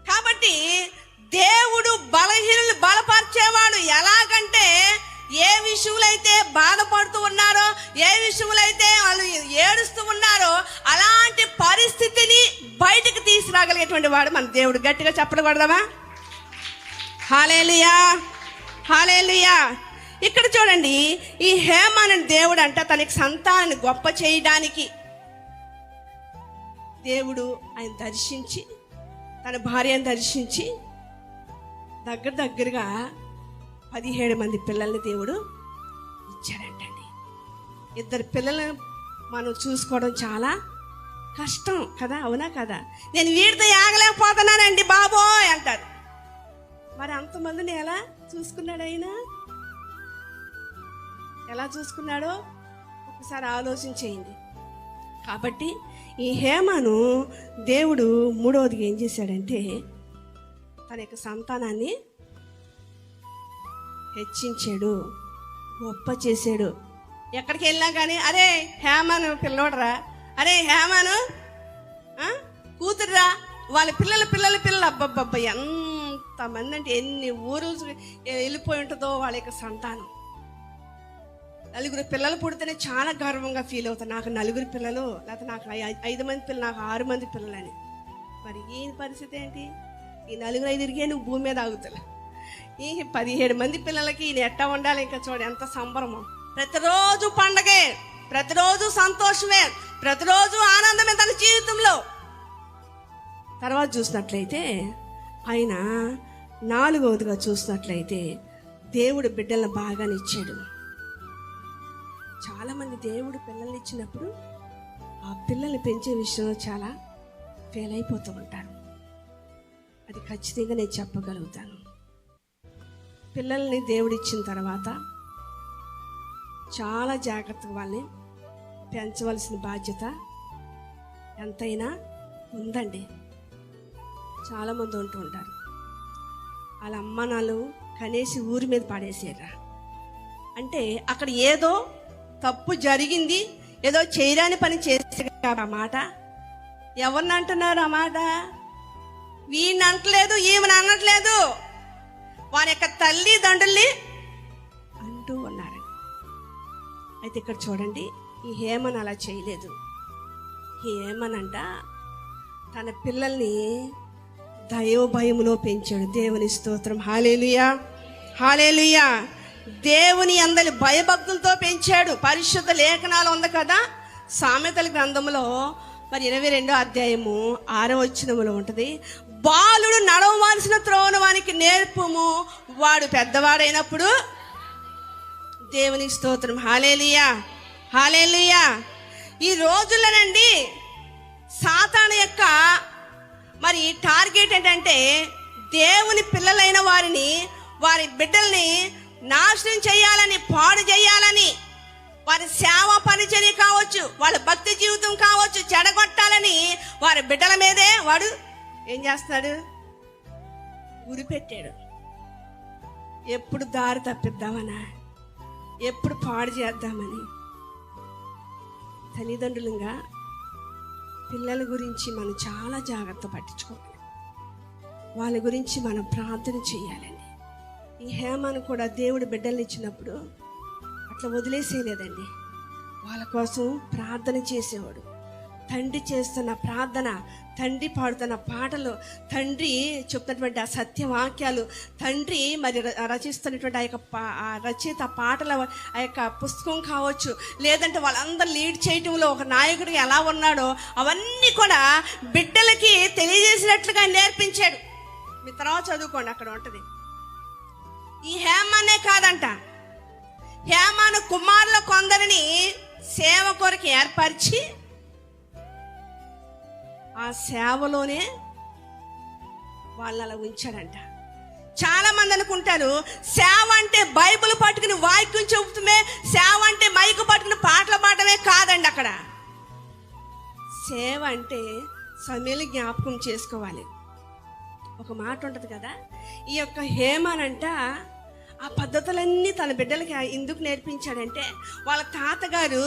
కాబట్టి దేవుడు బలహీనులు బలపరిచేవాడు. ఎలాగంటే ఏ విషయంలో అయితే బాధపడుతూ ఉన్నారో, ఏ విషయంలో అయితే వాళ్ళు ఏడుస్తూ ఉన్నారో అలాంటి పరిస్థితిని బయటకు తీసుకురాగలిగేటువంటి వాడు మన దేవుడు. గట్టిగా చెప్పకూడదామా? హల్లెలూయా, హల్లెలూయా. ఇక్కడ చూడండి, ఈ హేమాను దేవుడు అంట తనకి సంతానాన్ని గొప్ప చేయడానికి దేవుడు ఆయన దర్శించి, తన భార్యను దర్శించి దగ్గరగా 17 మంది పిల్లల్ని దేవుడు ఇచ్చాడంటండి. 2 పిల్లలను మనం చూసుకోవడం చాలా కష్టం కదా, అవునా కదా? నేను వీడితో ఆగలేకపోతున్నానండి బాబోయ్ అంటారు. మరి అంతమందిని ఎలా చూసుకున్నాడు ఆయన? ఎలా చూసుకున్నాడో ఒకసారి ఆలోచన చేయండి. కాబట్టి ఈ హేమాను దేవుడు 3వది ఏం చేశాడంటే తన యొక్క సంతానాన్ని హెచ్చించాడు, గొప్ప చేశాడు. ఎక్కడికి వెళ్ళినా కానీ అరే హేమాను పిల్లోడరా, అరే హేమాను కూతురురా, వాళ్ళ పిల్లలు అబ్బబ్బబ్బ ఎంతమంది అంటే ఎన్ని ఊరులు వెళ్ళిపోయి ఉంటుందో వాళ్ళ యొక్క సంతానం. 4 పిల్లలు పుడితేనే చాలా గర్వంగా ఫీల్ అవుతాను. నాకు 4 పిల్లలు, లేకపోతే నాకు 5 మంది పిల్లలు, నాకు 6 మంది పిల్లలని. మరి ఈ పరిస్థితి ఏంటి? ఈ 4, 5 ఇరిగే నువ్వు భూమి మీద ఆగుతావు. ఈ 17 మంది పిల్లలకి ఈయన ఎట్టా ఉండాలి? ఇంకా చూడ ఎంత సంబరమో. ప్రతిరోజు పండగే, ప్రతిరోజు సంతోషమే, ప్రతిరోజు ఆనందమే తన జీవితంలో. తర్వాత చూసినట్లయితే ఆయన 4వదిగా చూసినట్లయితే దేవుడు బిడ్డలను బాగానే ఇచ్చాడు. చాలామంది దేవుడు పిల్లల్ని ఇచ్చినప్పుడు ఆ పిల్లల్ని పెంచే విషయంలో చాలా ఫెయిల్ అయిపోతూ ఉంటారు. అది ఖచ్చితంగా నేను చెప్పగలుగుతాను. పిల్లల్ని దేవుడు ఇచ్చిన తర్వాత చాలా జాగ్రత్తగా వాళ్ళని పెంచవలసిన బాధ్యత ఎంతైనా ఉందండి. చాలామంది ఉంటూ ఉంటారు, వాళ్ళ అమ్మ నాలు కనేసి ఊరి మీద పాడేసారా అంటే అక్కడ ఏదో తప్పు జరిగింది, ఏదో చేయరాని పని చేసే ఆ మాట ఎవరిని అంటున్నారు? ఆ మాట వీడిని అంటలేదు, ఈమెను అనట్లేదు, వారి యొక్క తల్లిదండ్రుల్ని అంటూ ఉన్నారు. అయితే ఇక్కడ చూడండి, ఈ హేమన్ అలా చేయలేదు. హేమనంట తన పిల్లల్ని దైవభయములో పెంచాడు. దేవుని స్తోత్రం, హల్లెలూయా, హల్లెలూయా. దేవుని అందరి భయభక్తులతో పెంచాడు. పరిశుద్ధ లేఖనాలు ఉంది కదా, సామెతల గ్రంథంలో మరి 22వ అధ్యాయము 6వ వచనంలో ఉంటుంది, బాలుడు నడవవలసిన త్రోవను వానికి నేర్పుము, వాడు పెద్దవాడైనప్పుడు. దేవుని స్తోత్రం, హల్లెలూయా, హల్లెలూయా. ఈ రోజుల్లోనండి సాతాను యొక్క మరి టార్గెట్ ఏంటంటే దేవుని పిల్లలైన వారిని, వారి బిడ్డల్ని నాశనం చేయాలని, పాడు చేయాలని, వారి సేవ పరిచర్య కావచ్చు, వాళ్ళ భక్తి జీవితం కావచ్చు, చెడగొట్టాలని వారి బిడ్డల మీదే వాడు ఏం చేస్తున్నాడు? గురి పెట్టాడు. ఎప్పుడు దారి తప్పిద్దామనా, ఎప్పుడు పాడు చేద్దామని. తల్లిదండ్రులుగా పిల్లల గురించి మనం చాలా జాగ్రత్త పట్టించుకోవాలి. వాళ్ళ గురించి మనం ప్రార్థన చేయాలండి. ఈ హేమను కూడా దేవుడు బిడ్డల్ని ఇచ్చినప్పుడు అట్లా వదిలేసేయలేదండి. వాళ్ళ కోసం ప్రార్థన చేసేవాడు. తండ్రి చేస్తున్న ప్రార్థన, తండ్రి పాడుతున్న పాటలు, తండ్రి చెప్తున్నటువంటి ఆ సత్యవాక్యాలు, తండ్రి మరి రచిస్తున్నటువంటి ఆ రచయిత పాటల ఆ యొక్క పుస్తకం కావచ్చు, లేదంటే వాళ్ళందరూ లీడ్ చేయటంలో ఒక నాయకుడిగా ఎలా ఉన్నాడో అవన్నీ కూడా బిడ్డలకి తెలియజేసినట్లుగా నేర్పించాడు. మీ తర్వాత చదువుకోండి, అక్కడ ఉంటుంది. ఈ హేమనే కాదంట, హేమాను కుమారుల కొందరిని సేవ కొరకు ఏర్పరిచి ఆ సేవలోనే వాళ్ళు అలా ఉంచాడంట. చాలా మంది అనుకుంటారు సేవ అంటే బైబిల్ పట్టుకుని వాక్యం చెబుతుమే, సేవ అంటే మైకు పట్టుకుని పాటలు పాడమే. కాదండి. అక్కడ సేవ అంటే సమయాలు జ్ఞాపకం చేసుకోవాలి. ఒక మాట ఉంటుంది కదా, ఈ యొక్క హేమానంట ఆ పద్ధతులన్నీ తన బిడ్డలకి ఎందుకు నేర్పించాడంటే, వాళ్ళ తాతగారు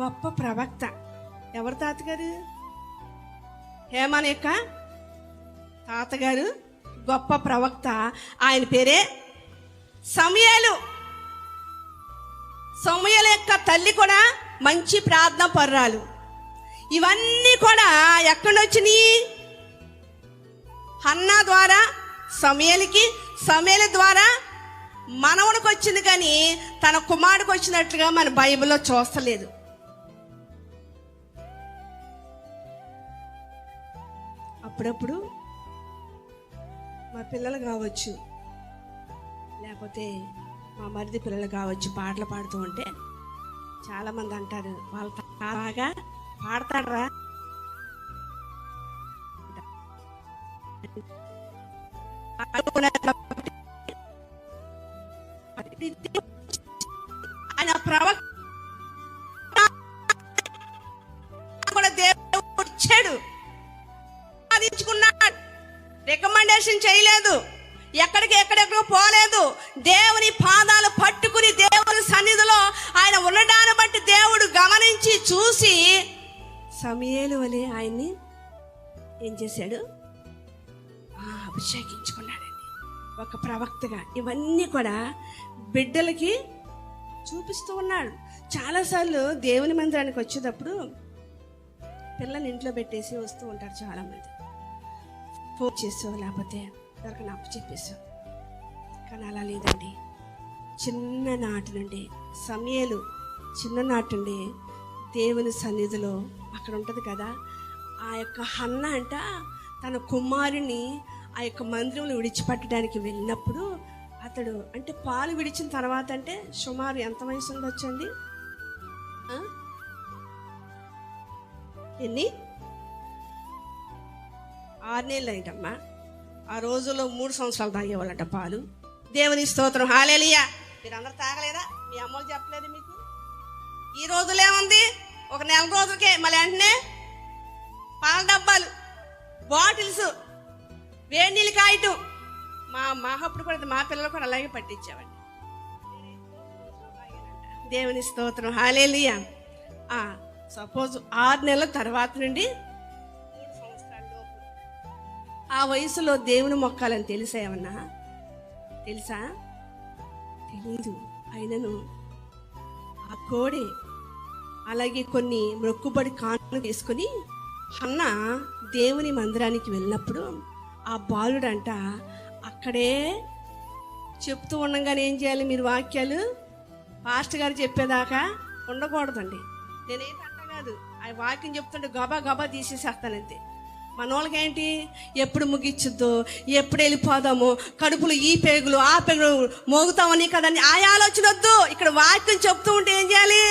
గొప్ప ప్రవక్త. ఎవరు తాతగారు? హేమాన్ యొక్క తాతగారు గొప్ప ప్రవక్త. ఆయన పేరే సమూయేలు. సమూయేలు యొక్క తల్లి కూడా మంచి ప్రార్థన పర్రాలు. ఇవన్నీ కూడా ఎక్కడి వచ్చినాయి? హన్నా ద్వారా సమూయేలుకి, సమూయేలు ద్వారా మనవడికి వచ్చింది, కానీ తన కుమారుడికి వచ్చినట్లుగా మన బైబిల్లో చూస్తలేదు. అప్పుడప్పుడు మా పిల్లలు కావచ్చు, లేకపోతే మా మరిది పిల్లలు కావచ్చు, పాటలు పాడుతూ ఉంటే చాలామంది అంటారు, వాళ్ళ బాగా పాడతాడరా. ఆయన ప్రవక్త కూడా దేవుడు ఇచ్చాడు, రికమెండేషన్ చేయలేదు, ఎక్కడెక్కడో పోలేదు. దేవుని పాదాలు పట్టుకుని దేవుని సన్నిధిలో ఆయన ఉండడాన్ని బట్టి దేవుడు గమనించి చూసి సమూయేలు వలె ఆయన్ని ఏం చేశాడు? అభిషేకించుకున్నాడండి ఒక ప్రవక్తగా. ఇవన్నీ కూడా బిడ్డలకి చూపిస్తూ ఉన్నాడు. చాలాసార్లు దేవుని మందిరానికి వచ్చేటప్పుడు పిల్లల్ని ఇంట్లో పెట్టేసి వస్తూ ఉంటారు చాలామంది. ఫోన్ చేసావు, లేకపోతే ఎవరికైనా అప్పు చెప్పేసావు. కానీ అలా లేదండి. చిన్ననాటి నుండి సమూయేలు చిన్ననాటి నుండి దేవుని సన్నిధిలో అక్కడ ఉంటుంది కదా, ఆ యొక్క హన్నా అంట తన కుమారుని ఆ యొక్క మందిరంలో విడిచిపెట్టడానికి వెళ్ళినప్పుడు అతడు అంటే పాలు విడిచిన తర్వాత అంటే సుమారు ఎంత వయసు ఉండొచ్చండి? ఎన్ని? 6 నెలలు అయింటమ్మా. ఆ రోజుల్లో 3 సంవత్సరాలు తాగేవాళ్ళంట పాలు. దేవుని స్తోత్రం, హల్లెలూయా. మీరు అందరు తాగలేదా? మీ అమ్మలు చెప్పలేదు మీకు? ఈ రోజులో ఏముంది, ఒక నెల రోజులకే మళ్ళీ వెంటనే పాల డబ్బాలు, బాటిల్స్, వేడి నీళ్ళు కాయటం. మా అప్పుడు కూడా మా పిల్లలు కూడా అలాగే పట్టించామండి. దేవుని స్తోత్రం, హల్లెలూయా. సపోజ్ 6 నెలల తర్వాత నుండి 3 సంవత్సరాల లోపు ఆ వయసులో దేవుని మొక్కాలని తెలుసా? ఏమన్నా తెలుసా? తెలీదు. అయినను ఆ కోడే అలాగే కొన్ని మొక్కుబడి కానుకలు తీసుకుని హన్నా దేవుని మందిరానికి వెళ్ళినప్పుడు ఆ బాలుడంట అక్కడే చెప్తూ ఉండగానే ఏం చేయాలి? మీరు వాక్యాలు పాస్టర్ గారు చెప్పేదాకా ఉండకూడదండి. నేనేంటి అంట కాదు, ఆ వాక్యం చెప్తుంటే గబా గబా తీసేసేస్తానంతే. మన వాళ్ళకి ఏంటి, ఎప్పుడు ముగిచ్చుద్దో, ఎప్పుడు వెళ్ళిపోదాము, కడుపులో ఈ పేగులు ఆ పేగులు మోగుతామని కదండి, ఆ ఆలోచన వద్దు. ఇక్కడ వాక్యం చెప్తూ ఉంటే ఏం చేయాలి?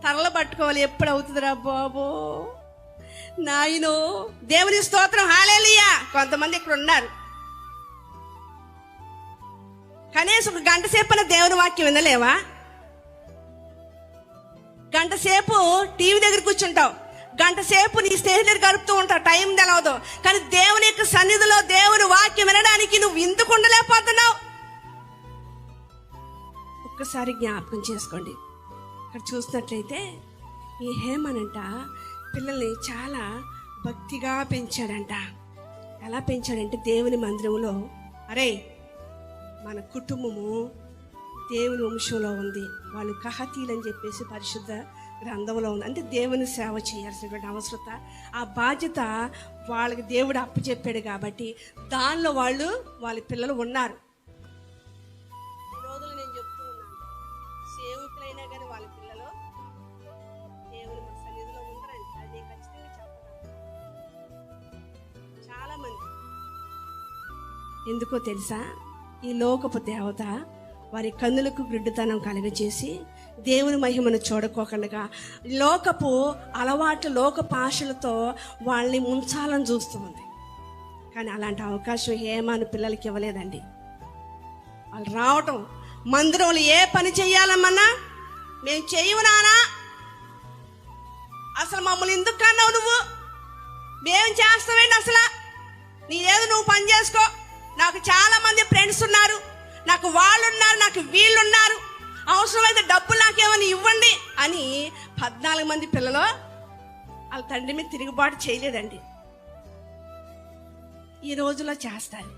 తరలు పట్టుకోవాలి. ఎప్పుడు అవుతుందిరా బాబో నాయనో. దేవుని స్తోత్రం, హల్లెలూయా. కొంతమంది ఇక్కడ ఉన్నారు, కనీసం 1 గంట సేపు దేవుని వాక్యం వినలేవా? 1 గంట సేపు టీవీ దగ్గర కూర్చుంటావు, 1 గంట సేపు నీ స్నేహితులు గడుపుతూ ఉంటావు, టైం తెలవదు. కానీ దేవుని యొక్క సన్నిధిలో దేవుని వాక్యం వినడానికి నువ్వు ఎందుకు ఉండలేకపోతున్నావు? ఒక్కసారి జ్ఞాపకం చేసుకోండి. ఇక్కడ చూసినట్లయితే ఈ హేమనంట పిల్లల్ని చాలా భక్తిగా పెంచాడంట. ఎలా పెంచాడంటే దేవుని మందిరంలో, అరే మన కుటుంబము దేవుని వంశంలో ఉంది, వాళ్ళు కహతీలు అని చెప్పేసి పరిశుద్ధ గ్రంథంలో ఉంది, అంటే దేవుని సేవ చేయాల్సినటువంటి అవసరత, ఆ బాధ్యత వాళ్ళకి దేవుడు అప్పచెప్పాడు కాబట్టి దానిలో వాళ్ళ పిల్లలు ఉన్నారు. ఈ రోజులు నేను చెప్తూ ఉన్నాను, సేవకులైనా కానీ వాళ్ళ పిల్లలు దేవుని సన్నిధిలో ఉండరండి. అది ఖచ్చితంగా చెప్పగలను. చాలా మంది ఎందుకో తెలుసా, ఈ లోకపు దేవత వారి కన్నులకు గ్రుడ్డుతనం కలుగజేసి దేవుని మహిమను చూడకోకుండా లోకపు అలవాట్లు, లోకపు ఆశలతో వాళ్ళని ముంచాలని చూస్తూ ఉంది. కానీ అలాంటి అవకాశం హేమాను పిల్లలకి ఇవ్వలేదండి. వాళ్ళు రావటం, మందిరంలో ఏ పని చెయ్యాలమ్మన్నా, మేము చెయ్యవు నానా, అసలు మమ్మల్ని ఎందుకు కన్నావు నువ్వు, మేము చేస్తామేంటి, అసలు నీదేదో నువ్వు పని చేసుకో, నాకు చాలా మంది ఫ్రెండ్స్ ఉన్నారు, నాకు వాళ్ళు ఉన్నారు, నాకు వీళ్ళు ఉన్నారు, అవసరమైతే డబ్బులు నాకేమని ఇవ్వండి అని 14 మంది పిల్లలు వాళ్ళ తండ్రి మీద తిరుగుబాటు చేయలేదండి. ఈ రోజులో చేస్తారు.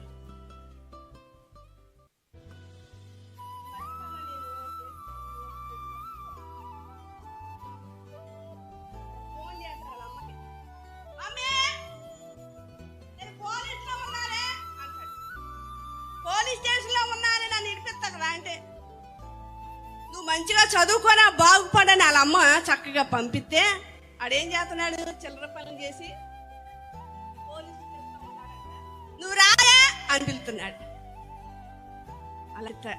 మంచిగా చదువుకోరా, బాగుపడని వాళ్ళ అమ్మ చక్కగా పంపిస్తే ఆడేం చేస్తున్నాడు, చిల్లర పనులు చేసి నువ్వు రాయా అని పిలుతున్నాడు.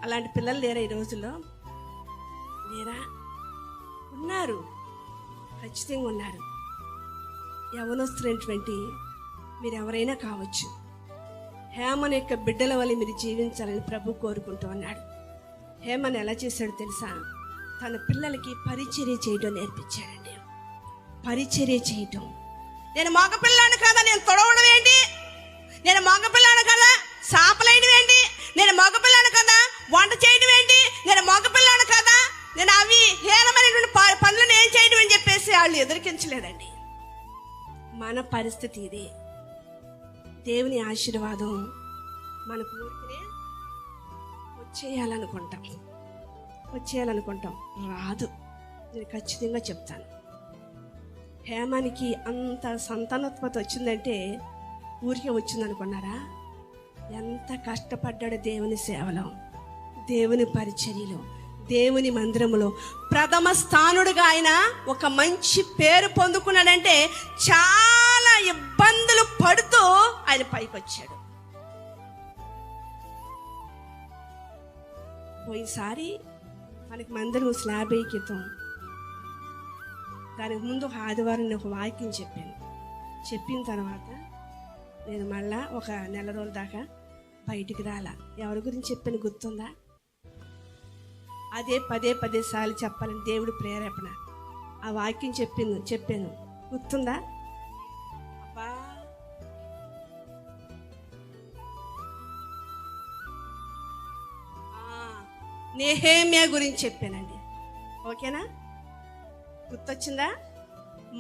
అలాంటి పిల్లలు లేరా ఈ రోజుల్లో? లేరా? ఉన్నారు, ఖచ్చితంగా ఉన్నారు. యవనస్తున్నటువంటి మీరు ఎవరైనా కావచ్చు, హేమన్ యొక్క బిడ్డల వల్ల మీరు జీవించాలని ప్రభు కోరుకుంటూ ఉన్నాడు. హేమన్ ఎలా చేశాడు తెలుసా? తన పిల్లలకి పరిచర్య చేయడం నేర్పించాడండి. పరిచర్య చేయటం. నేను మగపిల్లాను కదా, నేను తొడవడం ఏంటి, నేను మగపిల్లాను కదా సాపలేయడం ఏంటి, నేను మగపిల్లాను కదా వంట చేయడం ఏంటి, నేను మగపిల్లాను కదా నేను అవి హేనమైనటువంటి పనులను ఏం చేయడం అని చెప్పేసి వాళ్ళు ఎదురికించలేదండి. మన పరిస్థితి ఇది. దేవుని ఆశీర్వాదం మనకు ఊరికనే వచ్చేయాలనుకుంటాం, రాదు. నేను ఖచ్చితంగా చెప్తాను. హేమానికి అంత సంతానోత్పత్తి వచ్చిందంటే ఊరికే వచ్చిందనుకున్నారా? ఎంత కష్టపడ్డాడు దేవుని సేవలో, దేవుని పరిచర్యలో, దేవుని మందిరములో ప్రథమ స్థానుడిగా ఆయన ఒక మంచి పేరు పొందుకున్నాడంటే చాలా ఇబ్బందులు పడుతూ ఆయన పైకి వచ్చాడు. పోయినసారి మనకి మందిరం స్లాబ్ క్రితం, దానికి ముందు ఆదివారం నేను ఒక వాక్యం చెప్పిన తర్వాత నేను మళ్ళా ఒక నెల రోజుల దాకా బయటికి రాలా. ఎవరి గురించి చెప్పాను గుర్తుందా? అదే పదే సార్లు చెప్పాలని దేవుడు ప్రేరేపణ. ఆ వాక్యం చెప్పాను గుర్తుందా? అబ్బా, నెహెమ్యా గురించి చెప్పానండి. ఓకేనా? గుర్తొచ్చిందా?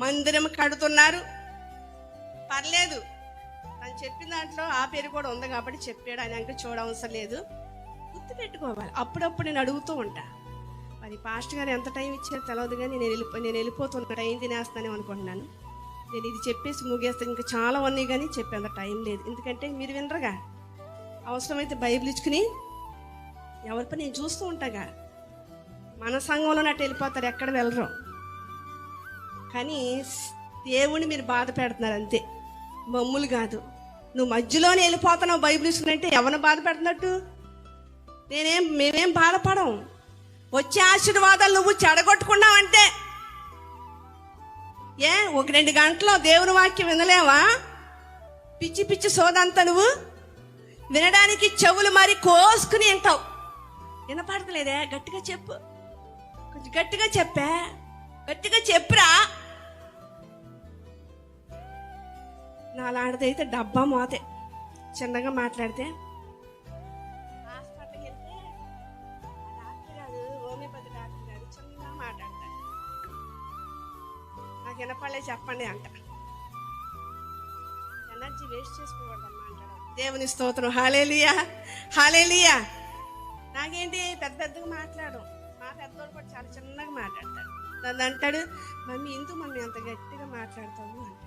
మందిరం కడుతున్నారు, పర్లేదు, తను చెప్పిన దాంట్లో ఆ పేరు కూడా ఉంది కాబట్టి చెప్పాడు అని అంక చూడవసరం లేదు, గుర్తు పెట్టుకోవాలి. అప్పుడప్పుడు నేను అడుగుతూ ఉంటా, మరి పాస్టర్ గారు ఎంత టైం ఇచ్చారో తెలియదు కానీ నేను వెళ్ళిపోతున్నా, టైం తినేస్తానే అనుకుంటున్నాను. నేను ఇది చెప్పేసి ముగేస్తాను, ఇంకా చాలా ఉన్నాయి కానీ చెప్పేంత టైం లేదు. ఎందుకంటే మీరు వినరుగా, అవసరమైతే బైబిల్ ఇచ్చుకుని ఎవరి పని నేను చూస్తూ ఉంటాగా. మన సంఘంలో అట్టు వెళ్ళిపోతారు, ఎక్కడ వెళ్ళరు. కానీ దేవుని మీరు బాధ పెడుతున్నారు అంతే, మమ్ములు కాదు. నువ్వు మధ్యలోనే వెళ్ళిపోతున్నావు బైబిల్ ఇచ్చుకునంటే ఎవరిని బాధ పెడుతున్నట్టు? మేమేం బాధపడం. వచ్చే ఆశీర్వాదాలు నువ్వు చెడగొట్టుకున్నావంటే, 1-2 గంటలో దేవుని వాక్యం వినలేవా? పిచ్చి సోదంతా నువ్వు వినడానికి చెవులు మరి కోసుకుని వింటావు. వినపడతలేదే? గట్టిగా చెప్పు, కొంచెం గట్టిగా చెప్పురా. నాలాంటిదైతే డబ్బా మోతే, చిన్నగా మాట్లాడితే హాస్పిటల్కి వెళ్తే డాక్టర్ గారు వినపడలే చెప్పండి అంట. ఎనర్జీ వేస్ట్ చేసుకోకూడదమ్మా అంటాడు. దేవుని స్తోత్రం. హల్లెలూయా, హల్లెలూయా. నాకేంటి పెద్దగా మాట్లాడు, మా పెద్దోడు కూడా చాలా చిన్నగా మాట్లాడతాడు. నన్ను అంటాడు, మమ్మీ అంత గట్టిగా మాట్లాడతావు అంటాడు.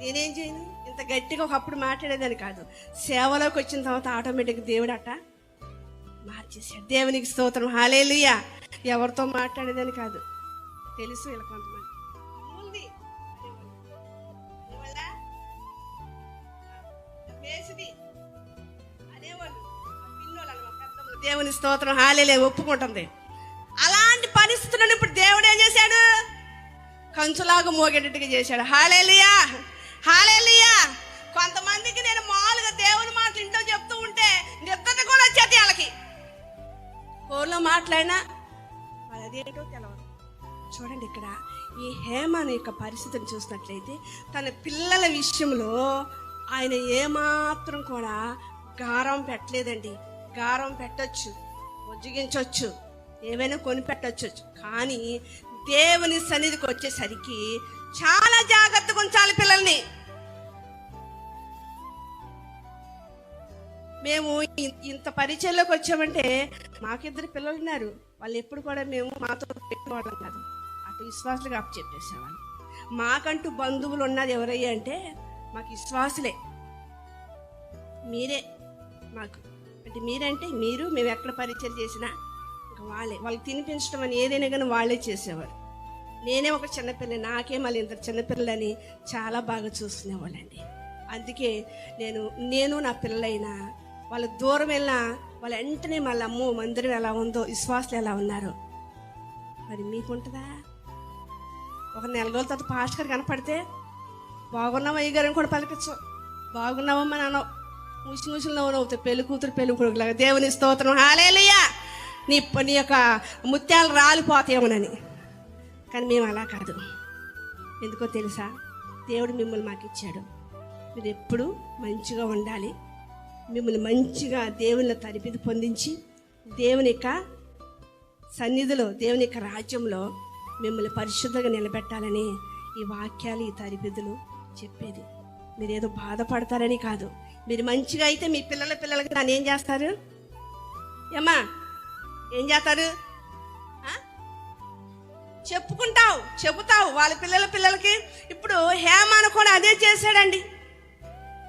నేనేం చేయను, ఇంత గట్టిగా ఒకప్పుడు మాట్లాడేదని కాదు, సేవలోకి వచ్చిన తర్వాత ఆటోమేటిక్గా దేవుడు అట్ట మార్చేశాడు. దేవునికి స్తోత్రం. హల్లెలూయా. ఎవరితో మాట్లాడేదని కాదు, తెలుసు ఇలా కొంతమంది ఉంది అనేవాళ్ళు, దేవుని స్తోత్రం. హల్లెలూయా. ఒప్పుకుంటుంది. అలాంటి పరిస్థితులను ఇప్పుడు దేవుడు ఏం చేశాడు, కంచులాగా మోగేటట్టుగా చేశాడు. హల్లెలూయా, హల్లెలూయా. కొంతమందికి నేను మామూలుగా దేవుని మాటలు ఇంట్లో చెప్తూ ఉంటే నిద్ర కూడా వచ్చేది వాళ్ళకి. ఫోన్లో మాట్లాడినా వాళ్ళు అదేంటో తెలవదు. చూడండి, ఇక్కడ ఈ హేమాను యొక్క పరిస్థితిని చూసినట్లయితే తన పిల్లల విషయంలో ఆయన ఏమాత్రం కూడా గారం పెట్టలేదండి. గారం పెట్టొచ్చు, బుజ్జగించవచ్చు, ఏవైనా కొని పెట్టచ్చు, కానీ దేవుని సన్నిధికి వచ్చేసరికి చాలా జాగ్రత్తగా ఉంచాలి పిల్లల్ని. మేము ఇంత పరిచయంలోకి వచ్చామంటే మాకిద్దరు పిల్లలు ఉన్నారు. వాళ్ళు ఎప్పుడు కూడా మేము మాతో పెట్టుకోవడం కాదు, అటు విశ్వాసులుగా అప్పు చెప్పేసేవాళ్ళు. మాకంటూ బంధువులు ఉన్నది ఎవరయ్యా అంటే మాకు విశ్వాసులే. మీరే మాకు అంటే మీరంటే మీరు, మేము ఎక్కడ పరిచయం చేసినా ఇంకా వాళ్ళకి తినిపించడం అని ఏదైనా కానీ వాళ్ళే చేసేవారు. నేనే ఒక చిన్నపిల్ల, నాకే మళ్ళీ ఇంత చిన్నపిల్లలని చాలా బాగా చూసుకునేవాళ్ళండి. అందుకే నేను నా పిల్లలైనా వాళ్ళు దూరం వెళ్ళినా వాళ్ళు వెంటనే మళ్ళీ అమ్మో మందిరం ఎలా ఉందో, విశ్వాసులు ఎలా ఉన్నారు. మరి మీకుంటుందా? ఒక నెల రోజుల తర్వాత పాస్టర్ గారు కనపడితే బాగున్నావా అయ్య గారిని కూడా పలికించు, బాగున్నావమ్మా నాన్న ముసిముసులు నవ్వుతావు, పెళ్లి కూతురు పెళ్లి కొడుకులాగా. దేవుని స్తోత్రం. హల్లెలూయా. నీ యొక్క ముత్యాలు రాలిపోతాయేమోనని, కానీ మేము అలా కాదు. ఎందుకో తెలుసా, దేవుడు మిమ్మల్ని మాకు ఇచ్చాడు. మీరు ఎప్పుడు మంచిగా ఉండాలి, మిమ్మల్ని మంచిగా దేవుని తరిపిది పొందించి దేవుని యొక్క సన్నిధిలో, దేవుని యొక్క రాజ్యంలో మిమ్మల్ని పరిశుద్ధంగా నిలబెట్టాలని ఈ వాక్యాలు, ఈ తరిపిదులు చెప్పేది. మీరేదో బాధపడతారని కాదు. మీరు మంచిగా అయితే మీ పిల్లలకి దాన్ని ఏం చేస్తారు? ఏమ్మా ఏం చేస్తారు? చెబుతావు వాళ్ళ పిల్లలకి. ఇప్పుడు హేమాను కూడా అదే చేశాడండి.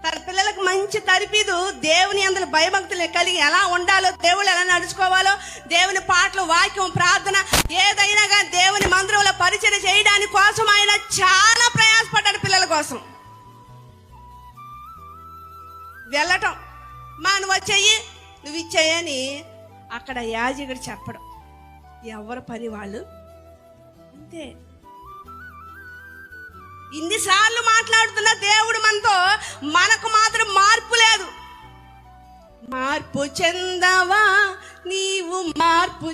తన పిల్లలకు మంచి తరిపిదు, దేవుని అందులో భయభక్తులు కలిగి ఎలా ఉండాలో, దేవుడు ఎలా నడుచుకోవాలో, దేవుని పాటలు, వాక్యం, ప్రార్థన ఏదైనా కానీ దేవుని మందిరంలో పరిచయం చేయడానికి కోసం ఆయన చాలా ప్రయాసపడ్డాడు పిల్లల కోసం. వెళ్ళటం, నువ్వు వచ్చేయి, నువ్వు ఇచ్చేయని అక్కడ యాజకుడు చెప్పడం. ఎవరి పని వాళ్ళు అంతే. ఇన్నిసార్లు మాట్లాడుతున్న దేవుడు మనతో, మనకు మాత్రం మార్పు లేదు. మార్పు చెందవా నీవు, మార్పు